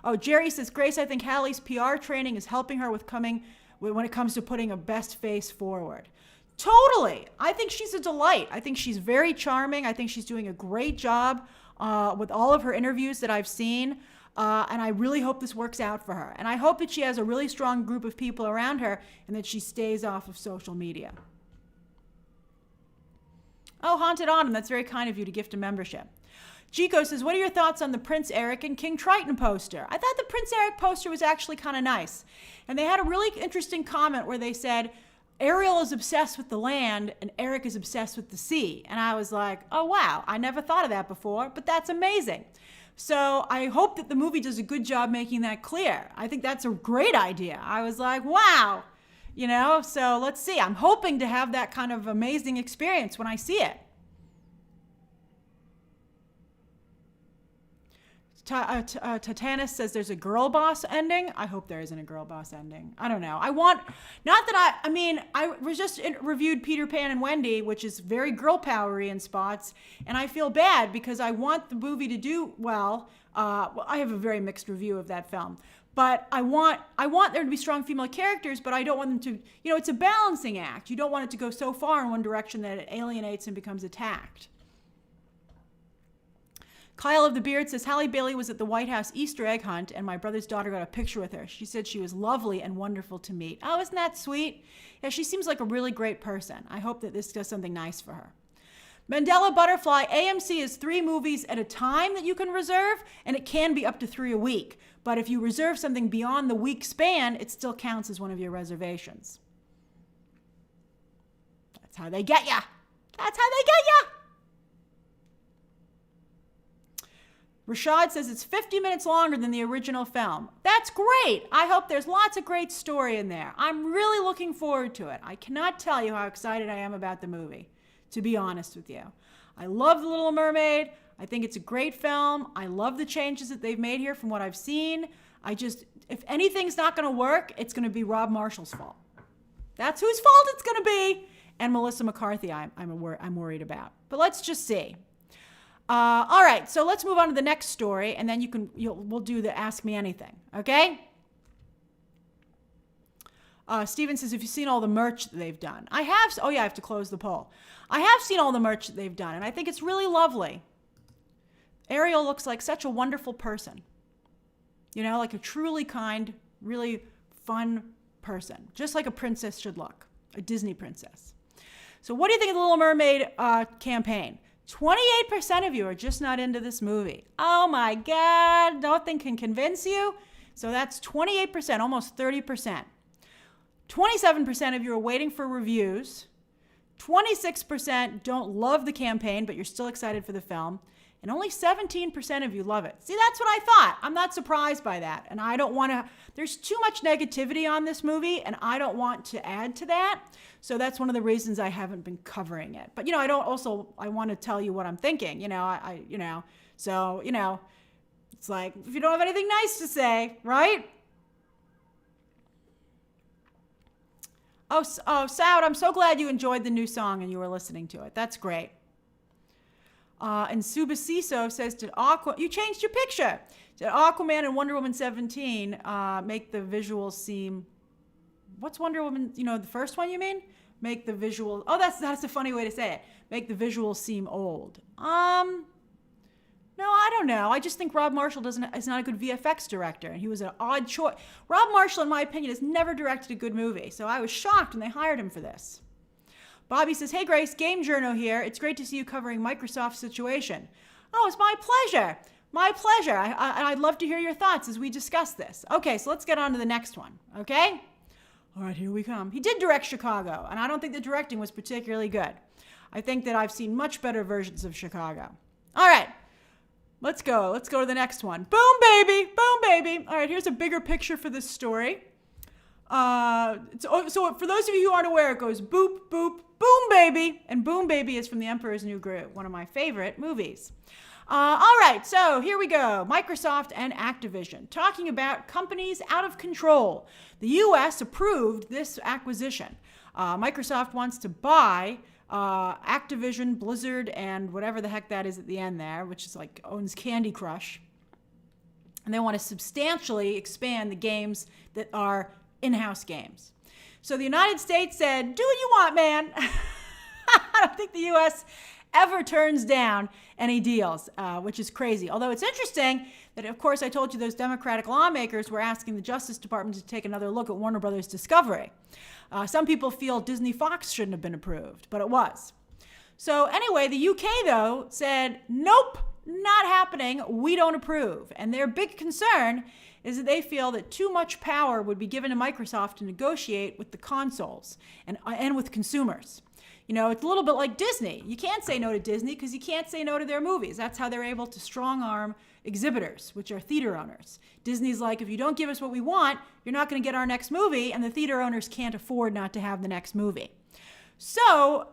Oh, Jerry says, Grace, I think Hallie's PR training is helping her when it comes to putting a best face forward. Totally. I think she's a delight. I think she's very charming. I think she's doing a great job with all of her interviews that I've seen. And I really hope this works out for her. And I hope that she has a really strong group of people around her and that she stays off of social media. Oh, Haunted Autumn, that's very kind of you to gift a membership. Chico says, what are your thoughts on the Prince Eric and King Triton poster? I thought the Prince Eric poster was actually kind of nice. And they had a really interesting comment where they said, Ariel is obsessed with the land and Eric is obsessed with the sea. And I was like, oh, wow, I never thought of that before, but that's amazing. So I hope that the movie does a good job making that clear. I think that's a great idea. I was like, wow, so let's see. I'm hoping to have that kind of amazing experience when I see it. Titanis says there's a girl boss ending. I hope there isn't a girl boss ending. I don't know. I just reviewed Peter Pan and Wendy, which is very girl powery in spots. And I feel bad because I want the movie to do well. I have a very mixed review of that film. But I want there to be strong female characters, but I don't want them to, it's a balancing act. You don't want it to go so far in one direction that it alienates and becomes attacked. Kyle of the Beard says, Halle Bailey was at the White House Easter egg hunt and my brother's daughter got a picture with her. She said she was lovely and wonderful to meet. Oh, isn't that sweet? Yeah, she seems like a really great person. I hope that this does something nice for her. Mandela Butterfly, AMC is 3 movies at a time that you can reserve, and it can be up to 3 a week. But if you reserve something beyond the week span, it still counts as one of your reservations. That's how they get ya. That's how they get ya. Rashad says it's 50 minutes longer than the original film. That's great. I hope there's lots of great story in there. I'm really looking forward to it. I cannot tell you how excited I am about the movie, to be honest with you. I love The Little Mermaid. I think it's a great film. I love the changes that they've made here from what I've seen. If anything's not going to work, it's going to be Rob Marshall's fault. That's whose fault it's going to be. And Melissa McCarthy, I'm worried about. But let's just see. All right, so let's move on to the next story, and then we'll do the Ask Me Anything, okay? Steven says, have you seen all the merch that they've done? I have. Oh, yeah, I have to close the poll. I have seen all the merch that they've done, and I think it's really lovely. Ariel looks like such a wonderful person. Like a truly kind, really fun person, just like a princess should look, a Disney princess. So what do you think of the Little Mermaid campaign? 28% of you are just not into this movie. Oh my God, nothing can convince you. So that's 28%, almost 30%. 27% of you are waiting for reviews. 26% don't love the campaign, but you're still excited for the film. And only 17% of you love it. See, that's what I thought. I'm not surprised by that. And I don't want to, there's too much negativity on this movie, and I don't want to add to that. So that's one of the reasons I haven't been covering it. But, I want to tell you what I'm thinking, so, it's like, if you don't have anything nice to say, right? Oh, Saud, I'm so glad you enjoyed the new song and you were listening to it. That's great. And Subasiso says, you changed your picture. Did Aquaman and Wonder Woman 17 make the visuals seem, what's Wonder Woman, the first one you mean? Make the visual, that's a funny way to say it. Make the visuals seem old. No, I don't know. I just think Rob Marshall is not a good VFX director, and he was an odd choice. Rob Marshall, in my opinion, has never directed a good movie, so I was shocked when they hired him for this. Bobby says, hey Grace, Game Journo here. It's great to see you covering Microsoft's situation. Oh, it's my pleasure. My pleasure. I'd love to hear your thoughts as we discuss this. Okay, so let's get on to the next one, okay? All right, here we come. He did direct Chicago, and I don't think the directing was particularly good. I think that I've seen much better versions of Chicago. All right, let's go. Let's go to the next one. Boom, baby. Boom, baby. All right, here's a bigger picture for this story. So for those of you who aren't aware, it goes boop, boop, boom, baby. And Boom, Baby is from The Emperor's New Groove, one of my favorite movies. All right, so here we go. Microsoft and Activision, talking about companies out of control. The U.S. approved this acquisition. Microsoft wants to buy Activision, Blizzard, and whatever the heck that is at the end there, which is like owns Candy Crush. And they want to substantially expand the games that are in-house games. So the United States said, do what you want, man. I don't think the U.S. ever turns down any deals, which is crazy. Although it's interesting that, of course, I told you those Democratic lawmakers were asking the Justice Department to take another look at Warner Brothers Discovery. Some people feel Disney Fox shouldn't have been approved, but it was. So anyway, the UK, though, said, nope, not happening. We don't approve. And their big concern is that they feel that too much power would be given to Microsoft to negotiate with the consoles and with consumers. You know, it's a little bit like Disney. You can't say no to Disney because you can't say no to their movies. That's how they're able to strong-arm exhibitors, which are theater owners. Disney's like, if you don't give us what we want, you're not going to get our next movie, and the theater owners can't afford not to have the next movie. So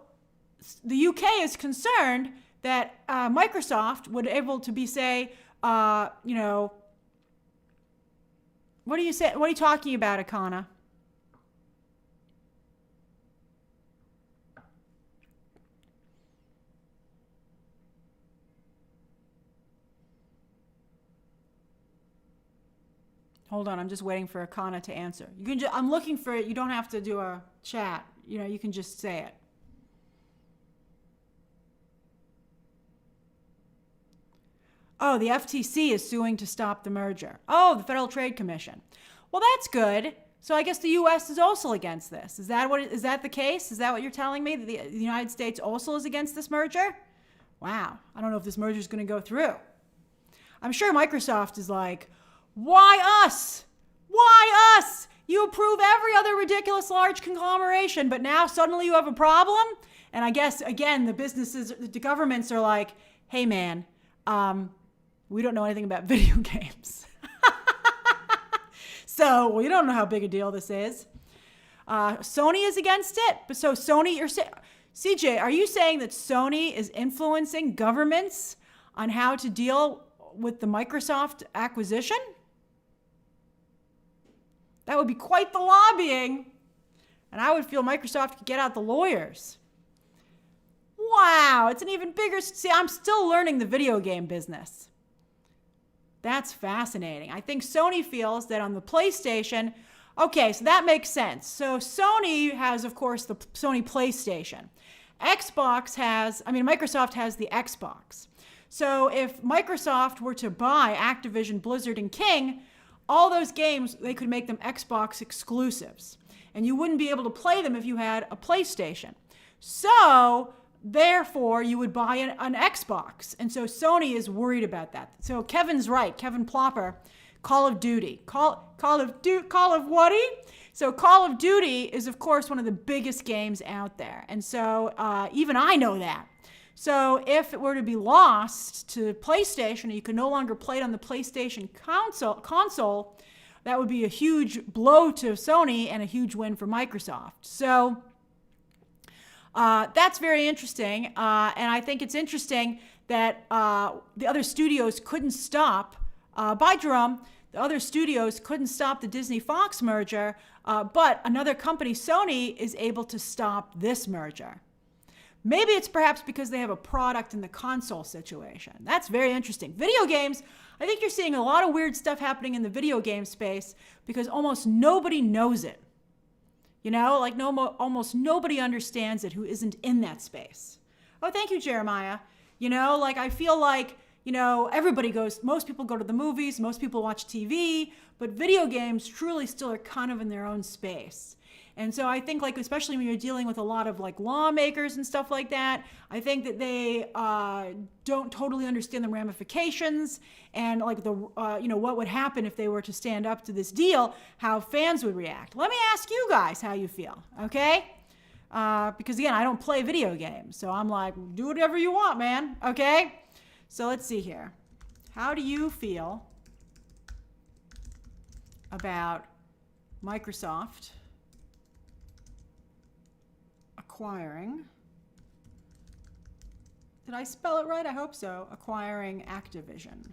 the UK is concerned that Microsoft would able to be, say, you know, what do you say? What are you talking about, Akana? Hold on, I'm just waiting for Akana to answer. You can I'm looking for it. You don't have to do a chat. You know, you can just say it. Oh, the FTC is suing to stop the merger. Oh, the Federal Trade Commission. Well, that's good. So I guess the U.S. is also against this. Is that the case? Is that what you're telling me? That the United States also is against this merger? Wow. I don't know if this merger is going to go through. I'm sure Microsoft is like, why us? Why us? You approve every other ridiculous large conglomeration, but now suddenly you have a problem? And I guess, again, the governments are like, hey, man, we don't know anything about video games. So we don't know how big a deal this is. Sony is against it. But so Sony, CJ, are you saying that Sony is influencing governments on how to deal with the Microsoft acquisition? That would be quite the lobbying. And I would feel Microsoft could get out the lawyers. Wow, it's an even bigger... See, I'm still learning the video game business. That's fascinating. I think Sony feels that on the PlayStation... Okay, so that makes sense. So Sony has, of course, the Sony PlayStation. Microsoft has the Xbox. So if Microsoft were to buy Activision, Blizzard, and King, all those games, they could make them Xbox exclusives. And you wouldn't be able to play them if you had a PlayStation. So... therefore, you would buy an Xbox. And so Sony is worried about that. So Kevin's right. Kevin Plopper, Call of Duty. Call of Woody? So Call of Duty is, of course, one of the biggest games out there. And so even I know that. So if it were to be lost to PlayStation, you could no longer play it on the PlayStation console, that would be a huge blow to Sony and a huge win for Microsoft. So... that's very interesting, and I think it's interesting that the other studios couldn't stop, the other studios couldn't stop the Disney-Fox merger, but another company, Sony, is able to stop this merger. Maybe it's perhaps because they have a product in the console situation. That's very interesting. Video games, I think you're seeing a lot of weird stuff happening in the video game space because almost nobody knows it. You know, like almost nobody understands it who isn't in that space. Oh, thank you, Jeremiah. You know, like I feel like, you know, most people go to the movies, most people watch TV, but video games truly still are kind of in their own space. And so I think, like, especially when you're dealing with a lot of like lawmakers and stuff like that, I think that they don't totally understand the ramifications and like the what would happen if they were to stand up to this deal, how fans would react. Let me ask you guys how you feel, okay? Because again, I don't play video games, so I'm like, do whatever you want, man, okay? So let's see here. How do you feel about Microsoft acquiring, did I spell it right? I hope so, acquiring Activision,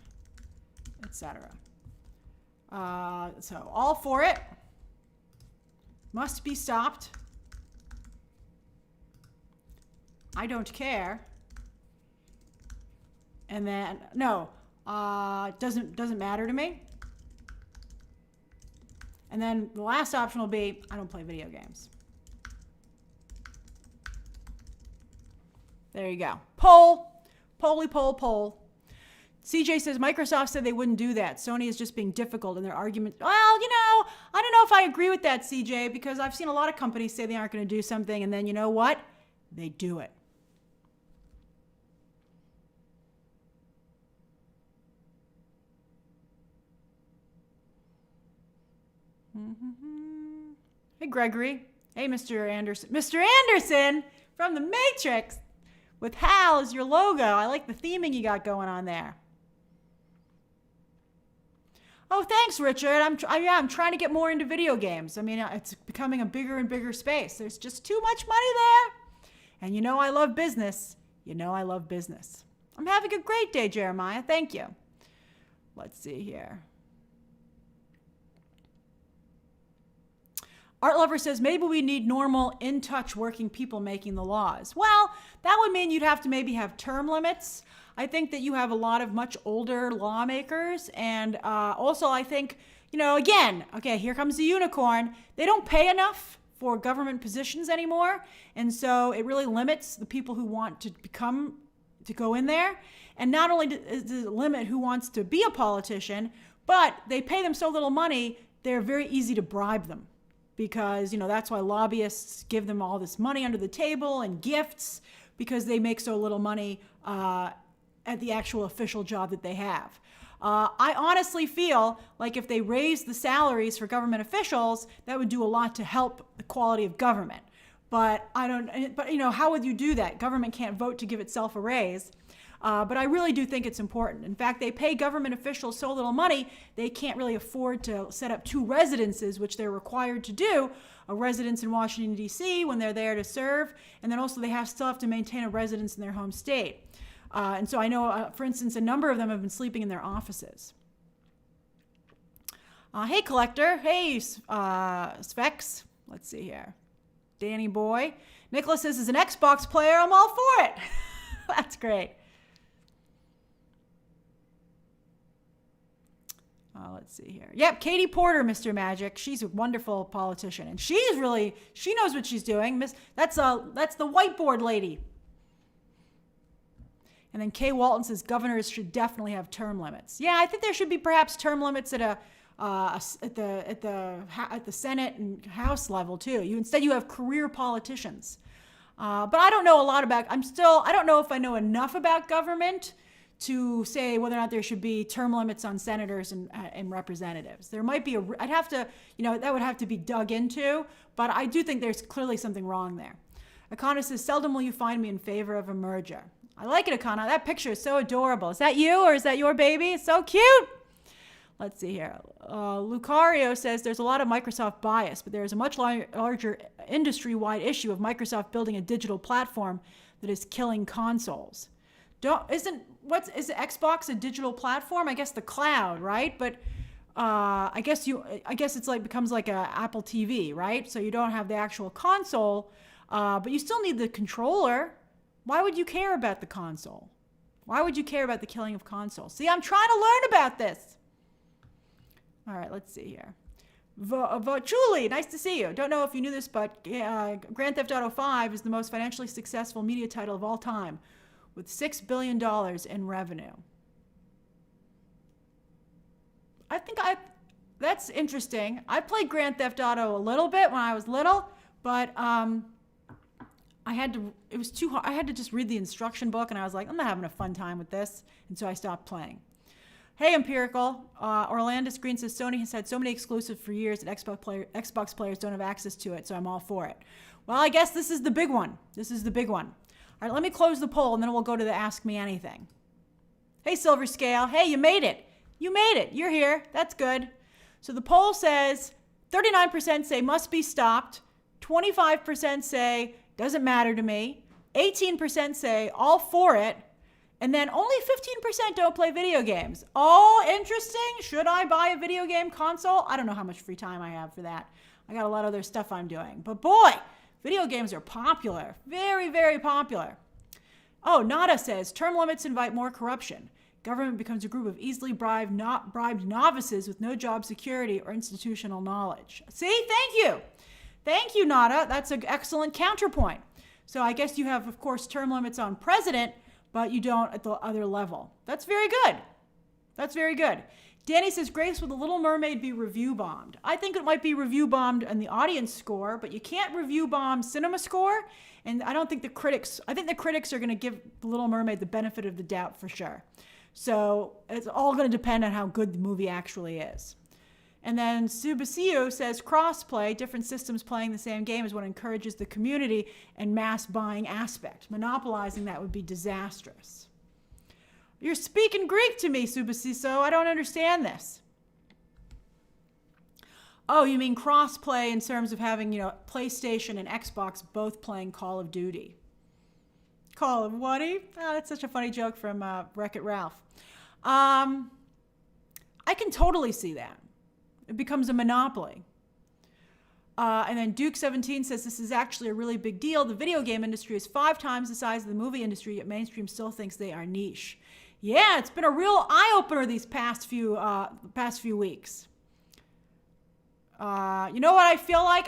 etc. So all for it, must be stopped, I don't care, and then no, doesn't matter to me. And then the last option will be, I don't play video games. There you go. Poll. Poll. CJ says Microsoft said they wouldn't do that. Sony is just being difficult in their argument. Well, I don't know if I agree with that, CJ, because I've seen a lot of companies say they aren't going to do something, and then you know what? They do it. Hey, Gregory. Hey, Mr. Anderson. Mr. Anderson from The Matrix with Hal as your logo. I like the theming you got going on there. Oh, thanks, Richard. I'm trying to get more into video games. I mean, it's becoming a bigger and bigger space. There's just too much money there. And I love business. I'm having a great day, Jeremiah. Thank you. Let's see here. Art Lover says, maybe we need normal, in-touch working people making the laws. Well, that would mean you'd have to maybe have term limits. I think that you have a lot of much older lawmakers. And also, I think, again, okay, here comes the unicorn. They don't pay enough for government positions anymore. And so it really limits the people who want to go in there. And not only does it limit who wants to be a politician, but they pay them so little money, they're very easy to bribe them. Because, that's why lobbyists give them all this money under the table and gifts, because they make so little money at the actual official job that they have. I honestly feel like if they raise the salaries for government officials, that would do a lot to help the quality of government. But how would you do that? Government can't vote to give itself a raise. But I really do think it's important. In fact, they pay government officials so little money, they can't really afford to set up 2 residences, which they're required to do, a residence in Washington, D.C. when they're there to serve, and then also they still have to maintain a residence in their home state. And so I know, for instance, a number of them have been sleeping in their offices. Hey, Collector. Hey, Specs. Let's see here. Danny Boy. Nicholas says, as an Xbox player, I'm all for it. That's great. Let's see here. Yep, Katie Porter, Mr. Magic. She's a wonderful politician, and she knows what she's doing. That's the whiteboard lady. And then Kay Walton says governors should definitely have term limits. Yeah, I think there should be perhaps term limits at the Senate and House level too. Instead you have career politicians. But I don't know a lot about. I don't know if I know enough about government to say whether or not there should be term limits on senators and representatives. There might be that would have to be dug into, but I do think there's clearly something wrong there. Akana says, seldom will you find me in favor of a merger. I like it, Akana. That picture is so adorable. Is that you or is that your baby? It's so cute. Let's see here. Lucario says there's a lot of Microsoft bias, but there's a much larger industry-wide issue of Microsoft building a digital platform that is killing consoles. Is Xbox a digital platform? I guess the cloud, right? But I guess it's becomes like a Apple TV, right? So you don't have the actual console, but you still need the controller. Why would you care about the console? Why would you care about the killing of consoles? See, I'm trying to learn about this. All right, let's see here. Julie, nice to see you. Don't know if you knew this, but Grand Theft Auto 5 is the most financially successful media title of all time, with $6 billion in revenue. That's interesting. I played Grand Theft Auto a little bit when I was little. But it was too hard. I had to just read the instruction book, and I was like, I'm not having a fun time with this. And so I stopped playing. Hey, Empirical. Orlandis Green says, Sony has had so many exclusives for years that Xbox players don't have access to it, so I'm all for it. Well, I guess this is the big one. All right, let me close the poll, and then we'll go to the Ask Me Anything. Hey, Silver Scale. Hey, you made it. You're here. That's good. So the poll says 39% say must be stopped. 25% say doesn't matter to me. 18% say all for it. And then only 15% don't play video games. Oh, interesting. Should I buy a video game console? I don't know how much free time I have for that. I got a lot of other stuff I'm doing. But boy, video games are popular. Very, very popular. Oh, Nada says, term limits invite more corruption. Government becomes a group of easily bribed novices with no job security or institutional knowledge. See, thank you. Thank you, Nada. That's an excellent counterpoint. So I guess you have, of course, term limits on president, but you don't at the other level. That's very good. Danny says, Grace, will The Little Mermaid be review bombed? I think it might be review bombed in the audience score, but you can't review bomb cinema score. And I think the critics are going to give The Little Mermaid the benefit of the doubt for sure. So it's all going to depend on how good the movie actually is. And then Subasiu says cross-play, different systems playing the same game is what encourages the community and mass buying aspect. Monopolizing that would be disastrous. You're speaking Greek to me, Subasiso. I don't understand this. Oh, you mean cross-play in terms of having, PlayStation and Xbox both playing Call of Duty. Call of Woody? Oh, that's such a funny joke from Wreck-It Ralph. I can totally see that. It becomes a monopoly. And then Duke17 says this is actually a really big deal. The video game industry is 5 times the size of the movie industry, yet mainstream still thinks they are niche. Yeah, it's been a real eye-opener these past few weeks. You know what I feel like?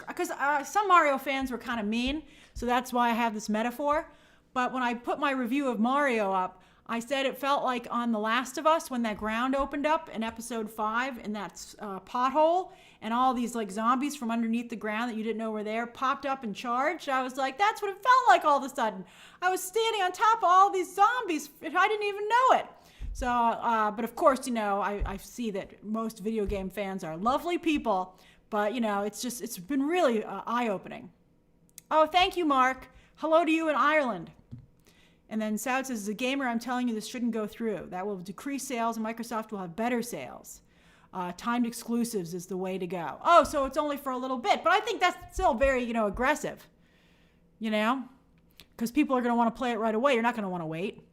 Because some Mario fans were kind of mean, so that's why I have this metaphor. But when I put my review of Mario up, I said it felt like on The Last of Us when that ground opened up in episode 5 in that pothole and all these like zombies from underneath the ground that you didn't know were there popped up and charged. I was like, that's what it felt like all of a sudden. I was standing on top of all these zombies and I didn't even know it. So, but of course, I see that most video game fans are lovely people, but it's been really eye-opening. Oh, thank you, Mark. Hello to you in Ireland. And then Saud says, as a gamer, I'm telling you this shouldn't go through. That will decrease sales and Microsoft will have better sales. Timed exclusives is the way to go. Oh, so it's only for a little bit. But I think that's still very, aggressive. Because people are going to want to play it right away. You're not going to want to wait.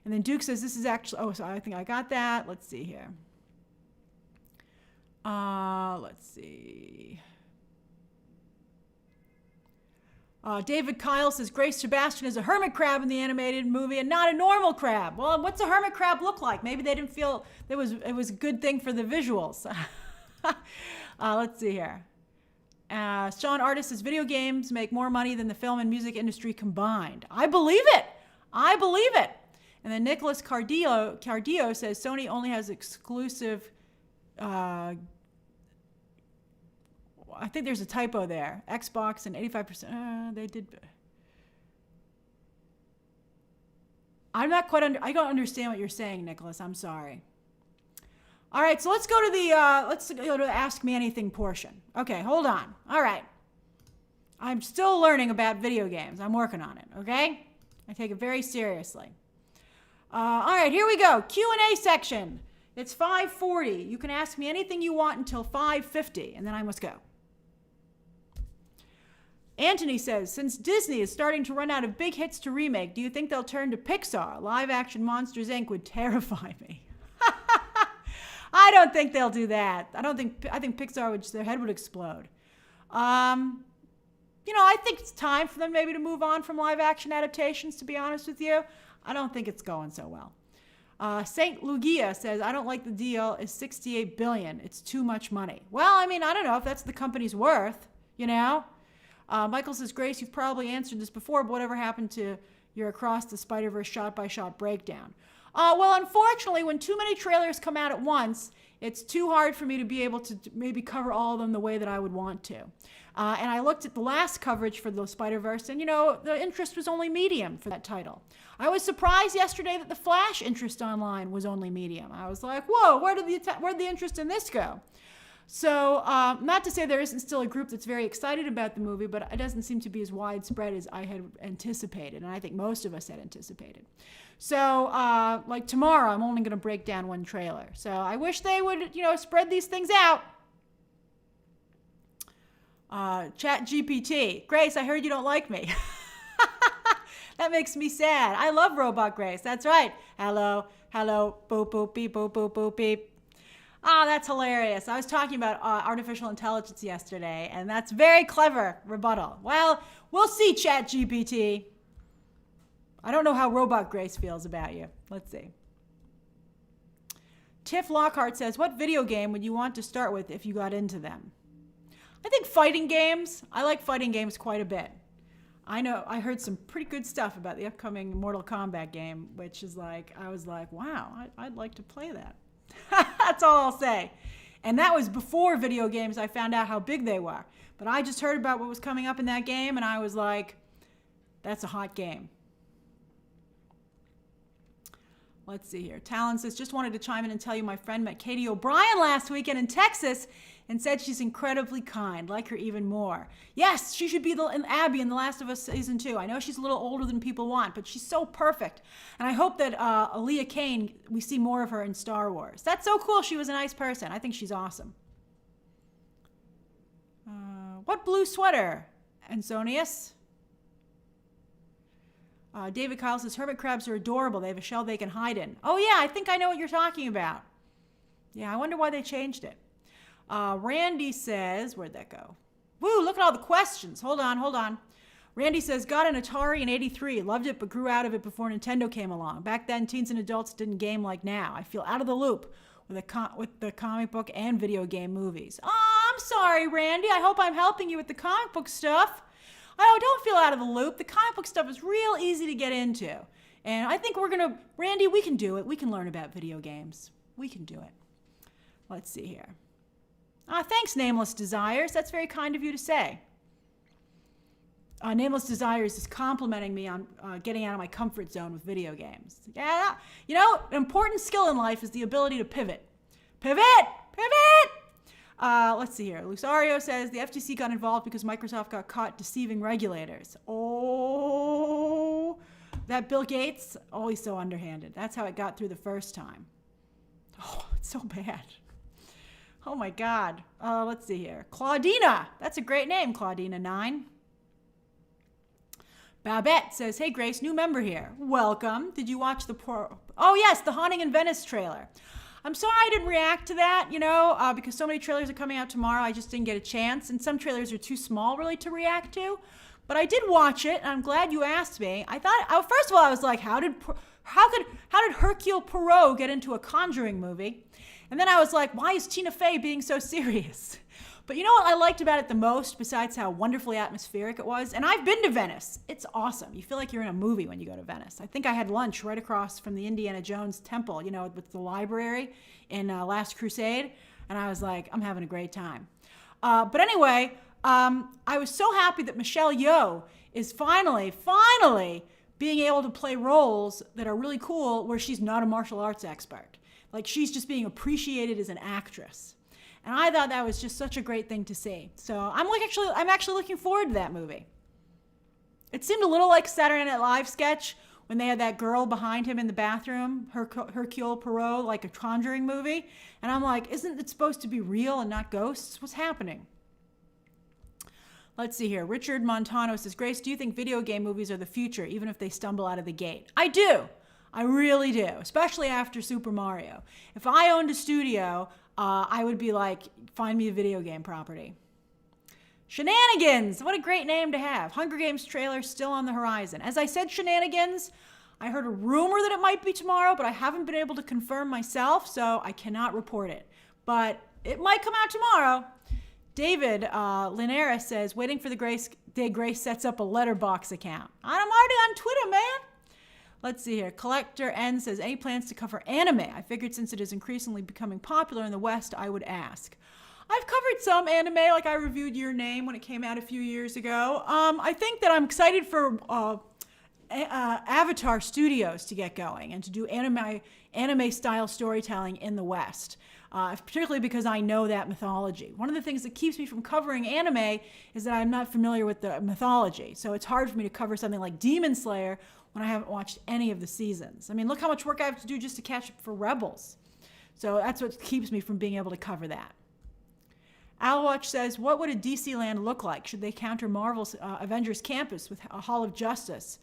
And then Duke says this is actually, so I think I got that. Let's see here. Let's see. David Kyle says, Grace Sebastian is a hermit crab in the animated movie and not a normal crab. Well, what's a hermit crab look like? Maybe they didn't feel it was a good thing for the visuals. Let's see here. Sean Artis says, video games make more money than the film and music industry combined. I believe it. And then Nicholas Cardillo says, Sony only has exclusive... I think there's a typo there. Xbox and 85%. They did. I don't understand what you're saying, Nicholas. I'm sorry. All right, so let's go to the Ask Me Anything portion. Okay, hold on. All right. I'm still learning about video games. I'm working on it. Okay, I take it very seriously. All right, here we go. Q&A section. It's 5:40. You can ask me anything you want until 5:50, and then I must go. Anthony says, since Disney is starting to run out of big hits to remake, do you think they'll turn to Pixar? Live-action Monsters, Inc. would terrify me. I don't think they'll do that. I think Pixar their head would explode. I think it's time for them maybe to move on from live-action adaptations, to be honest with you. I don't think it's going so well. St. Lugia says, I don't like the deal. It's $68 billion. It's too much money. Well, I don't know if that's the company's worth, Michael says, Grace, you've probably answered this before, but whatever happened to your Across the Spider-Verse shot-by-shot breakdown? Well, unfortunately, when too many trailers come out at once, It's too hard for me to be able to maybe cover all of them the way that I would want to. And I looked at the last coverage for the Spider-Verse, and the interest was only medium for that title. I was surprised yesterday that the Flash interest online was only medium. I was like, whoa, where did the interest in this go? So, not to say there isn't still a group that's very excited about the movie, but it doesn't seem to be as widespread as I had anticipated, and I think most of us had anticipated. So, like tomorrow, I'm only going to break down one trailer. So, I wish they would, spread these things out. Chat GPT. Grace, I heard you don't like me. That makes me sad. I love Robot Grace. That's right. Hello, boop, boop, beep, boop, boop, boop, beep. That's hilarious. I was talking about artificial intelligence yesterday, and that's very clever rebuttal. Well, we'll see, Chat GPT. I don't know how Robot Grace feels about you. Let's see. Tiff Lockhart says, what video game would you want to start with if you got into them? I think fighting games. I like fighting games quite a bit. I heard some pretty good stuff about the upcoming Mortal Kombat game, which is I was like, wow, I'd like to play that. That's all I'll say. And that was before video games I found out how big they were. But I just heard about what was coming up in that game, and I was like, that's a hot game. Let's see here. Talon says, just wanted to chime in and tell you my friend met Katie O'Brien last weekend in Texas and said she's incredibly kind, like her even more. Yes, she should be in Abby in The Last of Us Season 2. I know she's a little older than people want, but she's so perfect. And I hope that Aaliyah Kane, we see more of her in Star Wars. That's so cool. She was a nice person. I think she's awesome. What blue sweater? Ansonius? David Kyle says, hermit crabs are adorable. They have a shell they can hide in. Oh, yeah, I think I know what you're talking about. Yeah, I wonder why they changed it. Randy says, where'd that go? Woo, look at all the questions. Hold on. Randy says, got an Atari in 83. Loved it, but grew out of it before Nintendo came along. Back then, teens and adults didn't game like now. I feel out of the loop with the comic book and video game movies. Oh, I'm sorry, Randy. I hope I'm helping you with the comic book stuff. Oh, don't feel out of the loop. The comic book stuff is real easy to get into. And I think Randy, we can do it. We can learn about video games. We can do it. Let's see here. Thanks, Nameless Desires. That's very kind of you to say. Nameless Desires is complimenting me on getting out of my comfort zone with video games. Yeah, an important skill in life is the ability to pivot. Pivot! Let's see here. Lucario says the FTC got involved because Microsoft got caught deceiving regulators. Oh, that Bill Gates, he's so underhanded. That's how it got through the first time. Oh, it's so bad. Oh my God. Let's see here. Claudina. That's a great name, Claudina9. Babette says, hey Grace, new member here. Welcome. Did you watch the Haunting in Venice trailer? I'm sorry I didn't react to that, because so many trailers are coming out tomorrow. I just didn't get a chance. And some trailers are too small really to react to. But I did watch it, and I'm glad you asked me. I thought, first of all, I was like, how did Hercule Poirot get into a Conjuring movie? And then I was like, why is Tina Fey being so serious? But you know what I liked about it the most, besides how wonderfully atmospheric it was? And I've been to Venice. It's awesome. You feel like you're in a movie when you go to Venice. I think I had lunch right across from the Indiana Jones temple, with the library in Last Crusade. And I was like, I'm having a great time. But anyway, I was so happy that Michelle Yeoh is finally being able to play roles that are really cool where she's not a martial arts expert. Like she's just being appreciated as an actress. And I thought that was just such a great thing to see. So I'm actually looking forward to that movie. It seemed a little like Saturday Night Live sketch when they had that girl behind him in the bathroom, Hercule Poirot, like a Conjuring movie. And I'm like, isn't it supposed to be real and not ghosts? What's happening? Let's see here. Richard Montano says, Grace, do you think video game movies are the future, even if they stumble out of the gate? I do. I really do, especially after Super Mario. If I owned a studio, I would be like, find me a video game property. Shenanigans! What a great name to have. Hunger Games trailer still on the horizon. As I said, Shenanigans, I heard a rumor that it might be tomorrow, but I haven't been able to confirm myself, so I cannot report it. But it might come out tomorrow. David Linares says, waiting for the day Grace sets up a Letterboxd account. I'm already on Twitter, man. Let's see here. Collector N says, any plans to cover anime? I figured since it is increasingly becoming popular in the West, I would ask. I've covered some anime, like I reviewed Your Name when it came out a few years ago. I think that I'm excited for Avatar Studios to get going and to do anime-style storytelling in the West, particularly because I know that mythology. One of the things that keeps me from covering anime is that I'm not familiar with the mythology, so it's hard for me to cover something like Demon Slayer when I haven't watched any of the seasons. I mean, look how much work I have to do just to catch up for Rebels. So that's what keeps me from being able to cover that. Alwatch says, what would a DC land look like? Should they counter Marvel's Avengers Campus with a Hall of Justice?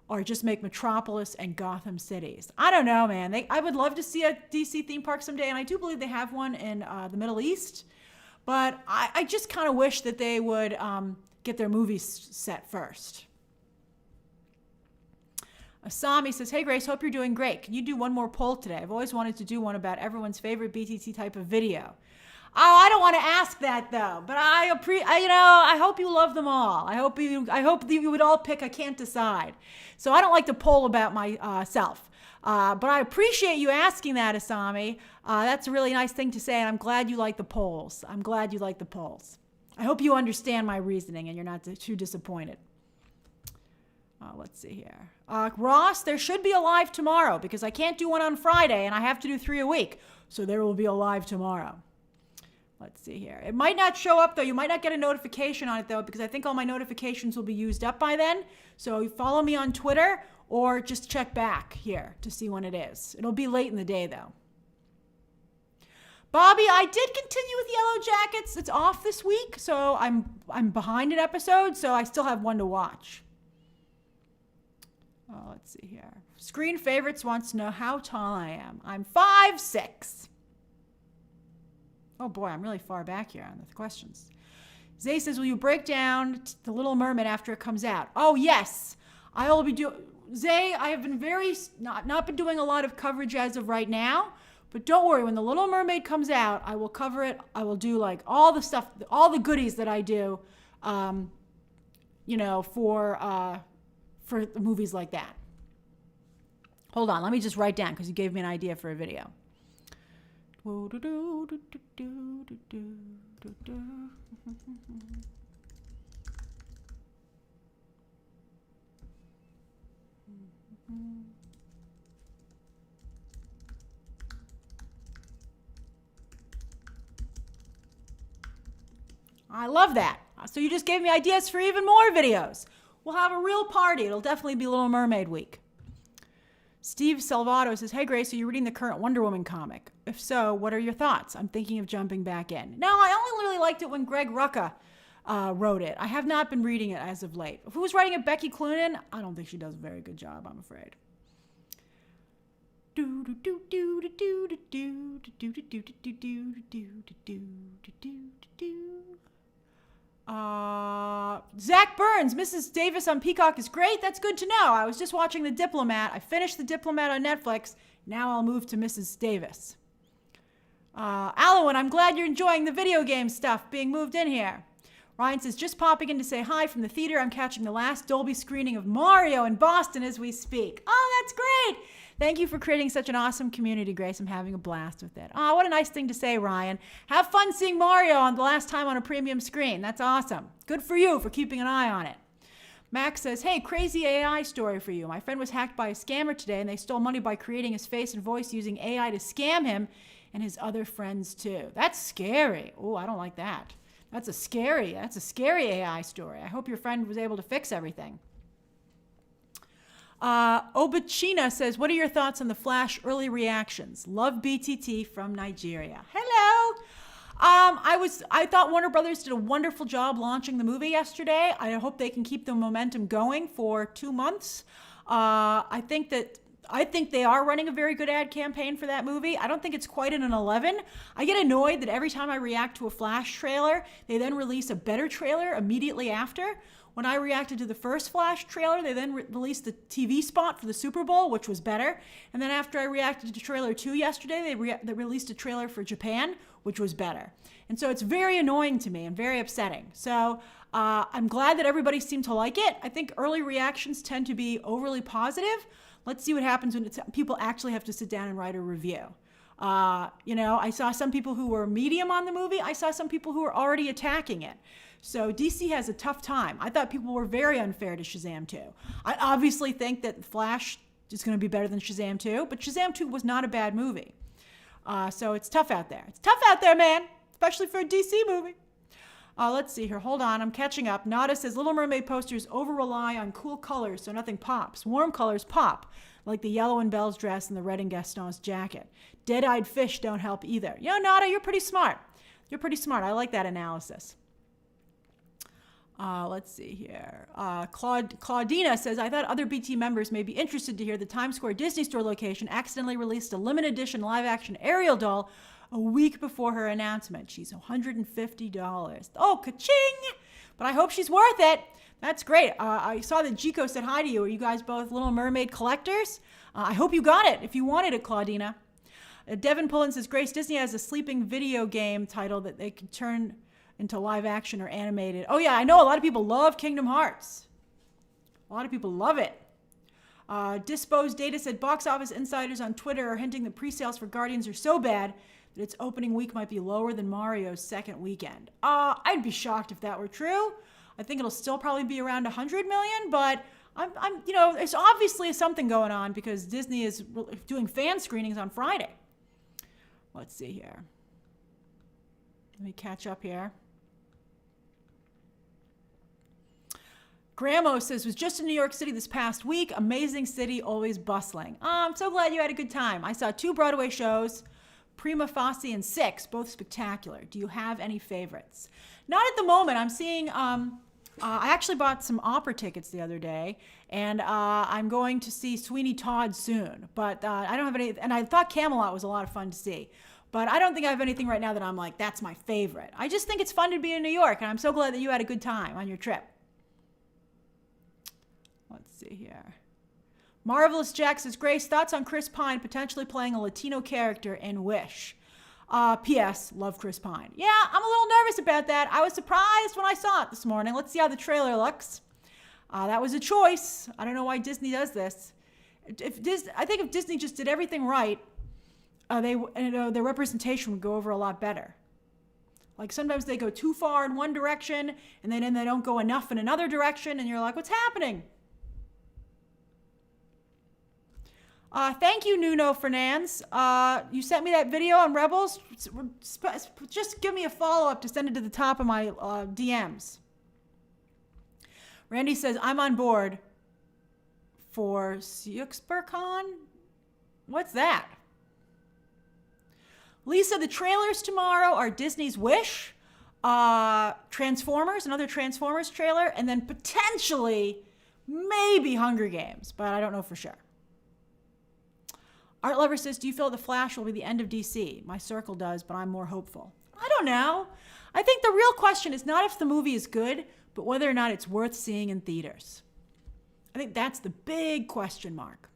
Or just make Metropolis and Gotham cities? I don't know, man. I would love to see a DC theme park someday, and I do believe they have one in the Middle East. But I just kind of wish that they would get their movies set first. Asami says, hey Grace, hope you're doing great. Can you do one more poll today? I've always wanted to do one about everyone's favorite BTT type of video. Oh, I don't want to ask that though, but I hope you love them all. I hope you would all pick. I can't decide. So I don't like to poll about myself. But I appreciate you asking that, Asami. That's a really nice thing to say, and I'm glad you like the polls. I hope you understand my reasoning and you're not too disappointed. Let's see here. Ross, there should be a live tomorrow because I can't do one on Friday and I have to do 3 a week. So there will be a live tomorrow. Let's see here. It might not show up though. You might not get a notification on it though because I think all my notifications will be used up by then. So you follow me on Twitter or just check back here to see when it is. It'll be late in the day though. Bobby, I did continue with Yellow Jackets. It's off this week, so I'm behind an episode, so I still have one to watch. Oh, let's see here. Screen Favorites wants to know how tall I am. I'm 5'6". Oh boy, I'm really far back here on the questions. Zay says, will you break down The Little Mermaid after it comes out? Oh yes, I will be doing. Zay, I have been not been doing a lot of coverage as of right now, but don't worry. When The Little Mermaid comes out, I will cover it. I will do like all the stuff, all the goodies that I do, for movies like that. Hold on, let me just write down because you gave me an idea for a video. I love that. So you just gave me ideas for even more videos. We'll have a real party. It'll definitely be Little Mermaid week. Steve Salvato says, hey Grace, are you reading the current Wonder Woman comic? If so, what are your thoughts? I'm thinking of jumping back in. No, I only really liked it when Greg Rucka wrote it. I have not been reading it as of late. Who was writing it? Becky Cloonan? I don't think she does a very good job, I'm afraid. Zach Burns, Mrs. Davis on Peacock is great. That's good to know. I was just watching The Diplomat. I finished The Diplomat on Netflix. Now I'll move to Mrs. Davis. Alwyn, I'm glad you're enjoying the video game stuff being moved in here. Ryan says, just popping in to say hi from the theater. I'm catching the last Dolby screening of Mario in Boston as we speak. Oh, that's great. Thank you for creating such an awesome community, Grace. I'm having a blast with it. Oh, what a nice thing to say, Ryan. Have fun seeing Mario on the last time on a premium screen. That's awesome. Good for you for keeping an eye on it. Max says, hey, crazy AI story for you. My friend was hacked by a scammer today, and they stole money by creating his face and voice using AI to scam him and his other friends too. That's scary. Oh, I don't like that. That's a scary AI story. I hope your friend was able to fix everything. Obachina says, what are your thoughts on the Flash early reactions? Love BTT from Nigeria. Hello. I thought Warner Brothers did a wonderful job launching the movie yesterday. I hope they can keep the momentum going for 2 months. I think they are running a very good ad campaign for that movie. I don't think it's quite an 11. I get annoyed that every time I react to a Flash trailer, they then release a better trailer immediately after. When I reacted to the first Flash trailer, they then released the TV spot for the Super Bowl, which was better. And then after I reacted to trailer 2 yesterday, they released a trailer for Japan, which was better. And so it's very annoying to me and very upsetting. So I'm glad that everybody seemed to like it. I think early reactions tend to be overly positive. Let's see what happens when people actually have to sit down and write a review. I saw some people who were medium on the movie. I saw some people who were already attacking it. So DC has a tough time. I thought people were very unfair to Shazam 2. I obviously think that Flash is going to be better than Shazam 2, but Shazam 2 was not a bad movie. So it's tough out there. It's tough out there, man, especially for a DC movie. Let's see here. Hold on. I'm catching up. Nada says Little Mermaid posters over-rely on cool colors so nothing pops. Warm colors pop, like the yellow in Belle's dress and the red in Gaston's jacket. Dead-eyed fish don't help either. Nada, you're pretty smart. You're pretty smart. I like that analysis. Let's see here. Claudina says, I thought other BT members may be interested to hear the Times Square Disney Store location accidentally released a limited edition live-action Ariel doll a week before her announcement. She's $150. Oh, ka-ching! But I hope she's worth it. That's great. I saw that Jico said hi to you. Are you guys both Little Mermaid collectors? I hope you got it if you wanted it, Claudina. Devin Pullen says, Grace, Disney has a sleeping video game title that they can turn into live action or animated. Oh, yeah, I know a lot of people love Kingdom Hearts. A lot of people love it. Disposed Data said, box office insiders on Twitter are hinting that pre-sales for Guardians are so bad that its opening week might be lower than Mario's second weekend. I'd be shocked if that were true. I think it'll still probably be around 100 million, but there's obviously something going on because Disney is doing fan screenings on Friday. Let's see here. Let me catch up here. Gramo says, was just in New York City this past week. Amazing city, always bustling. I'm so glad you had a good time. I saw 2 Broadway shows, Prima Facie and 6, both spectacular. Do you have any favorites? Not at the moment. I'm seeing, I actually bought some opera tickets the other day, and I'm going to see Sweeney Todd soon. But I don't have any, and I thought Camelot was a lot of fun to see. But I don't think I have anything right now that I'm like, that's my favorite. I just think it's fun to be in New York, and I'm so glad that you had a good time on your trip. Let's see here. Marvelous Jack says, Grace, thoughts on Chris Pine potentially playing a Latino character in Wish? P.S. Love Chris Pine. Yeah, I'm a little nervous about that. I was surprised when I saw it this morning. Let's see how the trailer looks. That was a choice. I don't know why Disney does this. I think if Disney just did everything right, their representation would go over a lot better. Like sometimes they go too far in one direction, and then they don't go enough in another direction, and you're like, what's happening? Thank you, Nuno Fernandez. You sent me that video on Rebels. Just give me a follow-up to send it to the top of my DMs. Randy says, I'm on board for SUES. What's that? Lisa, the trailers tomorrow are Disney's Wish, Transformers, another Transformers trailer, and then potentially, maybe Hunger Games, but I don't know for sure. Art Lover says, do you feel the Flash will be the end of DC? My circle does, but I'm more hopeful. I don't know. I think the real question is not if the movie is good, but whether or not it's worth seeing in theaters. I think that's the big question mark.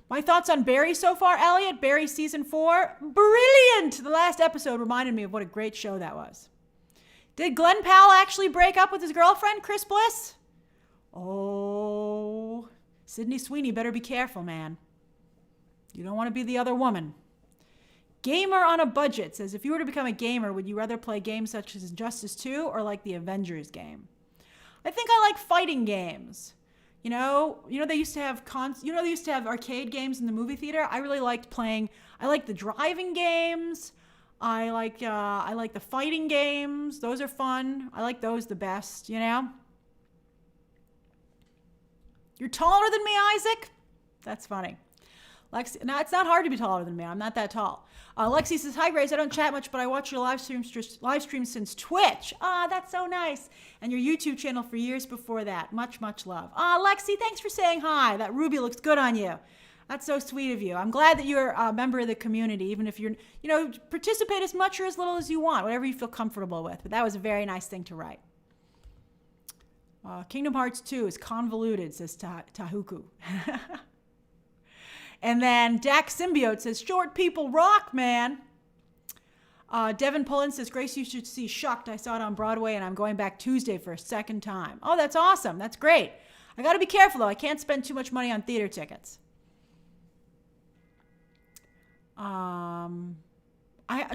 My thoughts on Barry so far, Elliot. Barry season 4, brilliant! The last episode reminded me of what a great show that was. Did Glenn Powell actually break up with his girlfriend, Chris Bliss? Oh, Sydney Sweeney better be careful, man. You don't want to be the other woman. Gamer on a Budget says, if you were to become a gamer, would you rather play games such as Injustice 2 or like the Avengers game? I think I like fighting games. You know they used to have they used to have arcade games in the movie theater. I really liked playing. I like the driving games. I like the fighting games. Those are fun. I like those the best. You're taller than me, Isaac. That's funny. Lexi, now it's not hard to be taller than me. I'm not that tall. Lexi says, hi, Grace. I don't chat much, but I watch your live stream since Twitch. That's so nice. And your YouTube channel for years before that. Much, much love. Lexi, thanks for saying hi. That ruby looks good on you. That's so sweet of you. I'm glad that you're a member of the community, even if you're, participate as much or as little as you want, whatever you feel comfortable with. But that was a very nice thing to write. Kingdom Hearts 2 is convoluted, says Tahuku. And then Dak Symbiote says, short people rock, man. Devin Pullen says, Grace, you should see Shucked. I saw it on Broadway, and I'm going back Tuesday for a second time. Oh, that's awesome. That's great. I got to be careful, though. I can't spend too much money on theater tickets.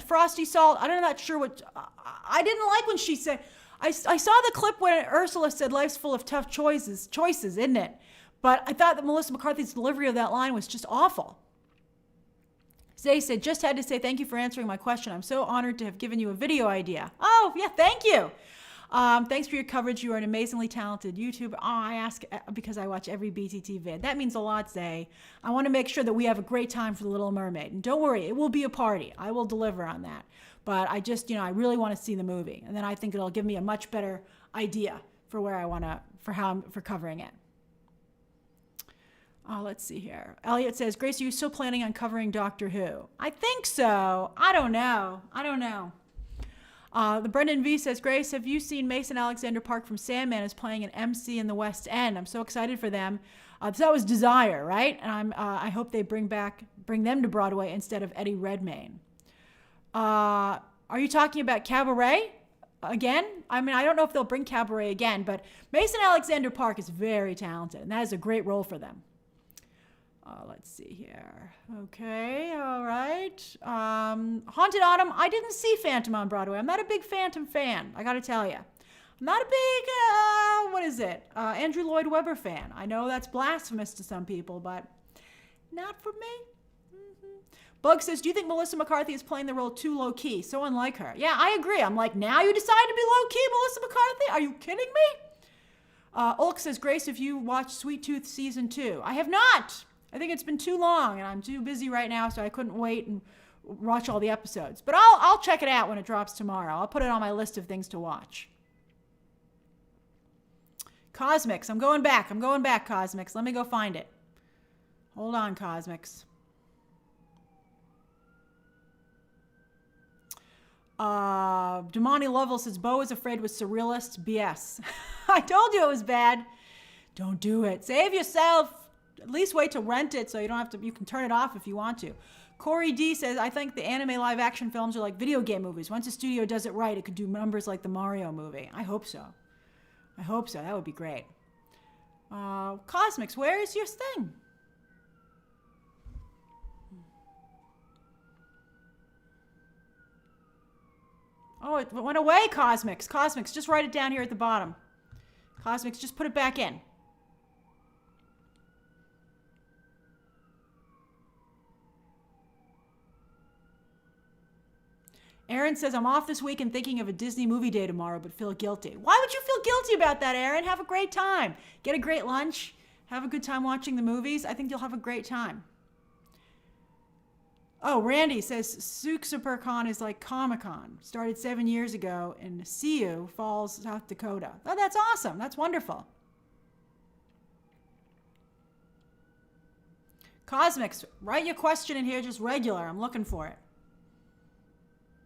Frosty Salt, I'm not sure what... I didn't like when she said... I saw the clip when Ursula said life's full of tough choices, isn't it? But I thought that Melissa McCarthy's delivery of that line was just awful. Zay said, just had to say thank you for answering my question. I'm so honored to have given you a video idea. Oh, yeah, thank you. Thanks for your coverage. You are an amazingly talented YouTuber. Oh, I ask because I watch every BTT vid. That means a lot, Zay. I want to make sure that we have a great time for The Little Mermaid. And don't worry, it will be a party. I will deliver on that. But I just, I really want to see the movie. And then I think it'll give me a much better idea for where I want to, for covering it. Let's see here. Elliot says, Grace, are you still planning on covering Doctor Who? I think so. I don't know. The Brendan V says, Grace, have you seen Mason Alexander Park from Sandman is playing an MC in the West End? I'm so excited for them. So that was Desire, right? And I hope they bring them to Broadway instead of Eddie Redmayne. Are you talking about Cabaret again? I mean, I don't know if they'll bring Cabaret again, but Mason Alexander Park is very talented, and that is a great role for them. Let's see here. Okay, all right. Haunted Autumn. I didn't see Phantom on Broadway. I'm not a big Phantom fan, I got to tell you. I'm not a big, Andrew Lloyd Webber fan. I know that's blasphemous to some people, but not for me. Bug says, do you think Melissa McCarthy is playing the role too low-key? So unlike her. Yeah, I agree. I'm like, now you decide to be low-key, Melissa McCarthy? Are you kidding me? Ulk says, Grace, have you watched Sweet Tooth Season 2? I have not. I think it's been too long, and I'm too busy right now, so I couldn't wait and watch all the episodes. But I'll check it out when it drops tomorrow. I'll put it on my list of things to watch. Cosmics. I'm going back, Cosmics. Let me go find it. Hold on, Cosmics. Damani Lovell says, Beau is Afraid was surrealist. BS. I told you it was bad. Don't do it. Save yourself. At least wait to rent it so you don't have to, you can turn it off if you want to. Corey D says, I think the anime live action films are like video game movies. Once a studio does it right, it could do numbers like the Mario movie. I hope so. That would be great. Cosmics, where is your thing? Oh, it went away, Cosmics. Cosmics, just write it down here at the bottom. Cosmics, just put it back in. Aaron says, I'm off this week and thinking of a Disney movie day tomorrow, but feel guilty. Why would you feel guilty about that, Aaron? Have a great time. Get a great lunch. Have a good time watching the movies. I think you'll have a great time. Oh, Randy says, SuperCon is like Comic-Con. Started 7 years ago in Sioux Falls, South Dakota. Oh, that's awesome. That's wonderful. Cosmics, write your question in here just regular. I'm looking for it.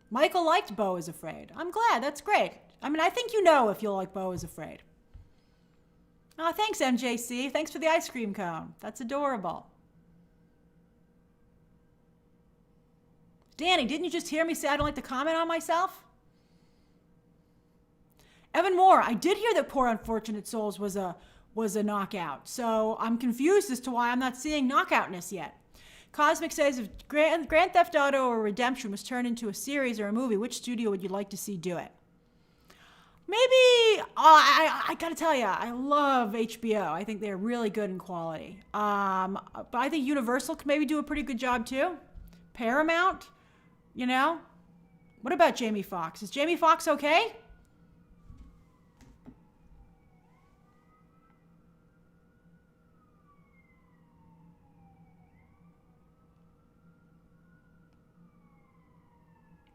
Michael liked Beau is Afraid. I'm glad. That's great. I mean, I think you know if you'll like Beau is Afraid. Oh, thanks, MJC. Thanks for the ice cream cone. That's adorable. Danny, didn't you just hear me say I don't like to comment on myself? Evan Moore, I did hear that Poor Unfortunate Souls was a knockout. So I'm confused as to why I'm not seeing knockoutness yet. Cosmic says, if Grand Theft Auto or Redemption was turned into a series or a movie, which studio would you like to see do it? Maybe, I gotta tell you, I love HBO. I think they're really good in quality. But I think Universal could maybe do a pretty good job too. Paramount, you know? What about Jamie Foxx? Is Jamie Foxx okay?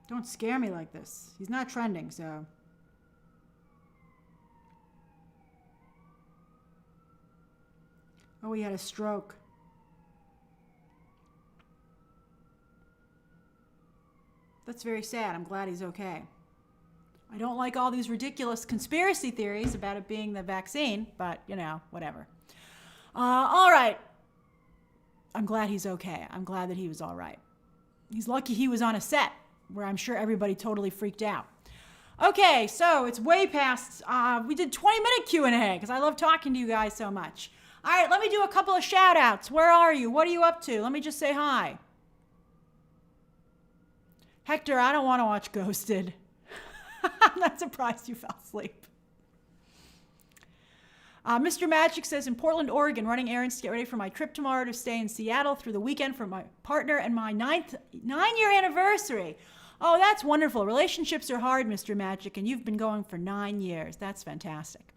Don't scare me like this. He's not trending, so. Oh, he had a stroke. That's very sad. I'm glad he's okay. I don't like all these ridiculous conspiracy theories about it being the vaccine, but, you know, whatever. All right. I'm glad he's okay. I'm glad that he was all right. He's lucky he was on a set where I'm sure everybody totally freaked out. Okay, so it's way past, we did 20-minute Q&A because I love talking to you guys so much. All right, let me do a couple of shout outs. Where are you? What are you up to? Let me just say hi. Hector, I don't want to watch Ghosted. I'm not surprised you fell asleep. Mr. Magic says, in Portland, Oregon, running errands to get ready for my trip tomorrow to stay in Seattle through the weekend for my partner and my 9-year anniversary. Oh, that's wonderful. Relationships are hard, Mr. Magic, and you've been going for 9 years. That's fantastic.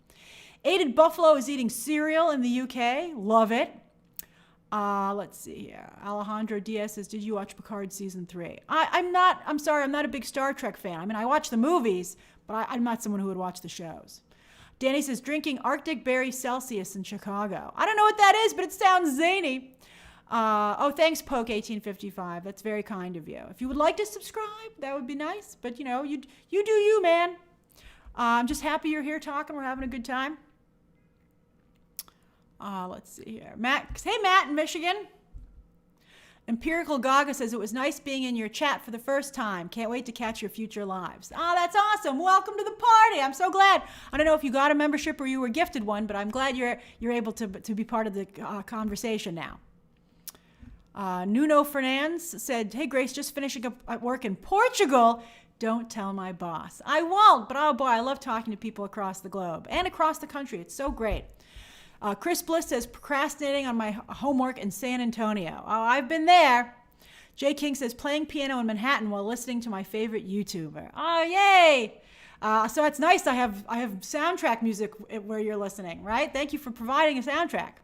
Aided Buffalo is eating cereal in the UK. Love it. Let's see here. Alejandro Diaz says, did you watch Picard season 3? I'm sorry, I'm not a big Star Trek fan. I mean, I watch the movies, but I'm not someone who would watch the shows. Danny says, drinking Arctic Berry Celsius in Chicago. I don't know what that is, but it sounds zany. Thanks, Poke1855. That's very kind of you. If you would like to subscribe, that would be nice. But, you do you, man. I'm just happy you're here talking. We're having a good time. Let's see here. Matt, hey, Matt in Michigan. Empirical Gaga says, it was nice being in your chat for the first time. Can't wait to catch your future lives. Oh, that's awesome. Welcome to the party. I'm so glad. I don't know if you got a membership or you were gifted one, but I'm glad you're able to be part of the conversation now. Nuno Fernandez said, hey, Grace, just finishing up at work in Portugal. Don't tell my boss. I won't, but oh boy, I love talking to people across the globe and across the country. It's so great. Chris Bliss says, procrastinating on my homework in San Antonio. Oh, I've been there. Jay King says, playing piano in Manhattan while listening to my favorite YouTuber. Oh, yay. So it's nice. I have soundtrack music where you're listening, right? Thank you for providing a soundtrack.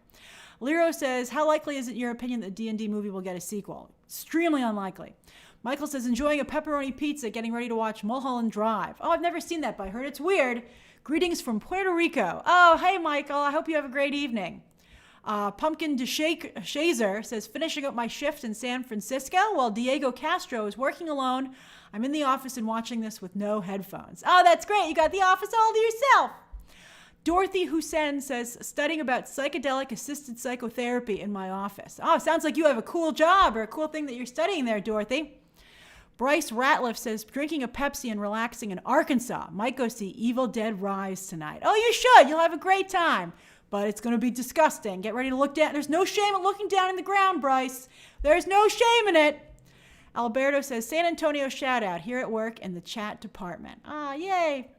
Lero says, how likely is it, in your opinion, that the D&D movie will get a sequel? Extremely unlikely. Michael says, enjoying a pepperoni pizza, getting ready to watch Mulholland Drive. Oh, I've never seen that, but I heard it's weird. Greetings from Puerto Rico. Oh, hey, Michael. I hope you have a great evening. Pumpkin DeShazer says, finishing up my shift in San Francisco while Diego Castro is working alone. I'm in the office and watching this with no headphones. Oh, that's great. You got the office all to yourself. Dorothy Hussein says, studying about psychedelic assisted psychotherapy in my office. Oh, sounds like you have a cool job or a cool thing that you're studying there, Dorothy. Bryce Ratliff says, drinking a Pepsi and relaxing in Arkansas. Might go see Evil Dead Rise tonight. Oh, you should. You'll have a great time. But it's going to be disgusting. Get ready to look down. There's no shame in looking down in the ground, Bryce. There's no shame in it. Alberto says, San Antonio shout out here at work in the chat department. Ah, yay.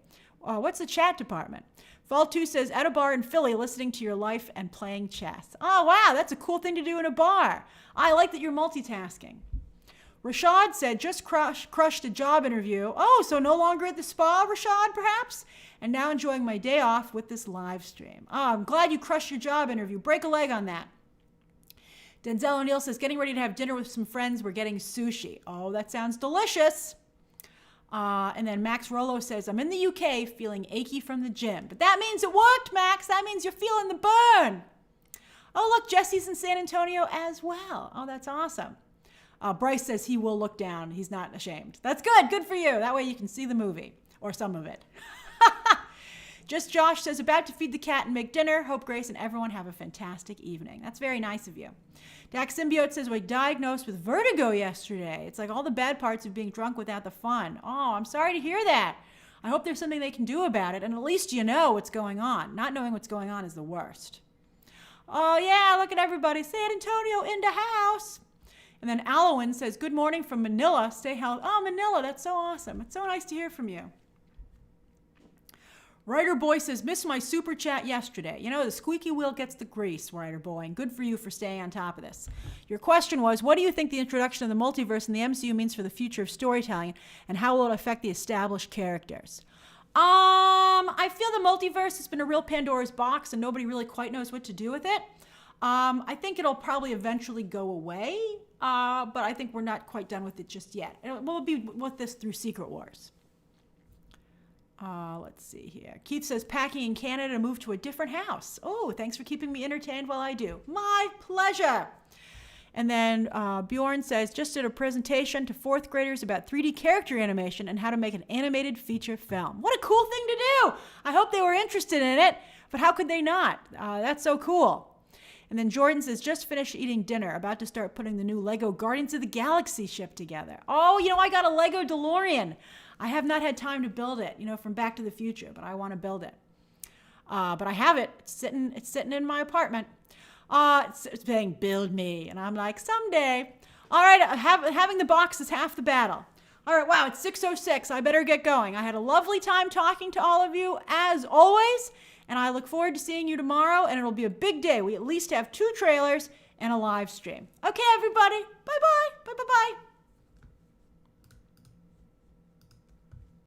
What's the chat department? Fall2 says, at a bar in Philly, listening to your life and playing chess. Oh, wow. That's a cool thing to do in a bar. I like that you're multitasking. Rashad said, just crushed a job interview. Oh, so no longer at the spa, Rashad, perhaps? And now enjoying my day off with this live stream. Oh, I'm glad you crushed your job interview. Break a leg on that. Denzel O'Neill says, getting ready to have dinner with some friends. We're getting sushi. Oh, that sounds delicious. And then Max Rollo says, I'm in the UK feeling achy from the gym. But that means it worked, Max. That means you're feeling the burn. Oh, look, Jesse's in San Antonio as well. Oh, that's awesome. Bryce says he will look down. He's not ashamed. That's good. Good for you. That way you can see the movie or some of it. Just Josh says, about to feed the cat and make dinner. Hope Grace and everyone have a fantastic evening. That's very nice of you. Dax Symbiote says, we diagnosed with vertigo yesterday. It's like all the bad parts of being drunk without the fun. Oh, I'm sorry to hear that. I hope there's something they can do about it. And at least you know what's going on. Not knowing what's going on is the worst. Oh, yeah, look at everybody. San Antonio in the house. And then Alowin says, good morning from Manila. Stay healthy. Oh, Manila, that's so awesome. It's so nice to hear from you. Writer Boy says, missed my super chat yesterday. You know, the squeaky wheel gets the grease, Writer Boy, and good for you for staying on top of this. Your question was, what do you think the introduction of the multiverse in the MCU means for the future of storytelling, and how will it affect the established characters? I feel the multiverse has been a real Pandora's box, and nobody really quite knows what to do with it. I think it'll probably eventually go away, but I think we're not quite done with it just yet. We'll be with this through Secret Wars. Let's see here. Keith says, packing in Canada to move to a different house. Oh, thanks for keeping me entertained while I do. My pleasure. And then Bjorn says, just did a presentation to 4th graders about 3D character animation and how to make an animated feature film. What a cool thing to do. I hope they were interested in it, but how could they not? That's so cool. And then Jordan says, just finished eating dinner, about to start putting the new Lego Guardians of the Galaxy ship together. Oh, I got a Lego DeLorean. I have not had time to build it, from Back to the Future, but I want to build it. But I have it. It's sitting in my apartment. It's saying, build me. And I'm like, someday. All right, having the box is half the battle. All right, wow, it's 6:06. I better get going. I had a lovely time talking to all of you, as always, and I look forward to seeing you tomorrow, and it'll be a big day. We at least have 2 trailers and a live stream. Okay, everybody, bye-bye, bye-bye-bye.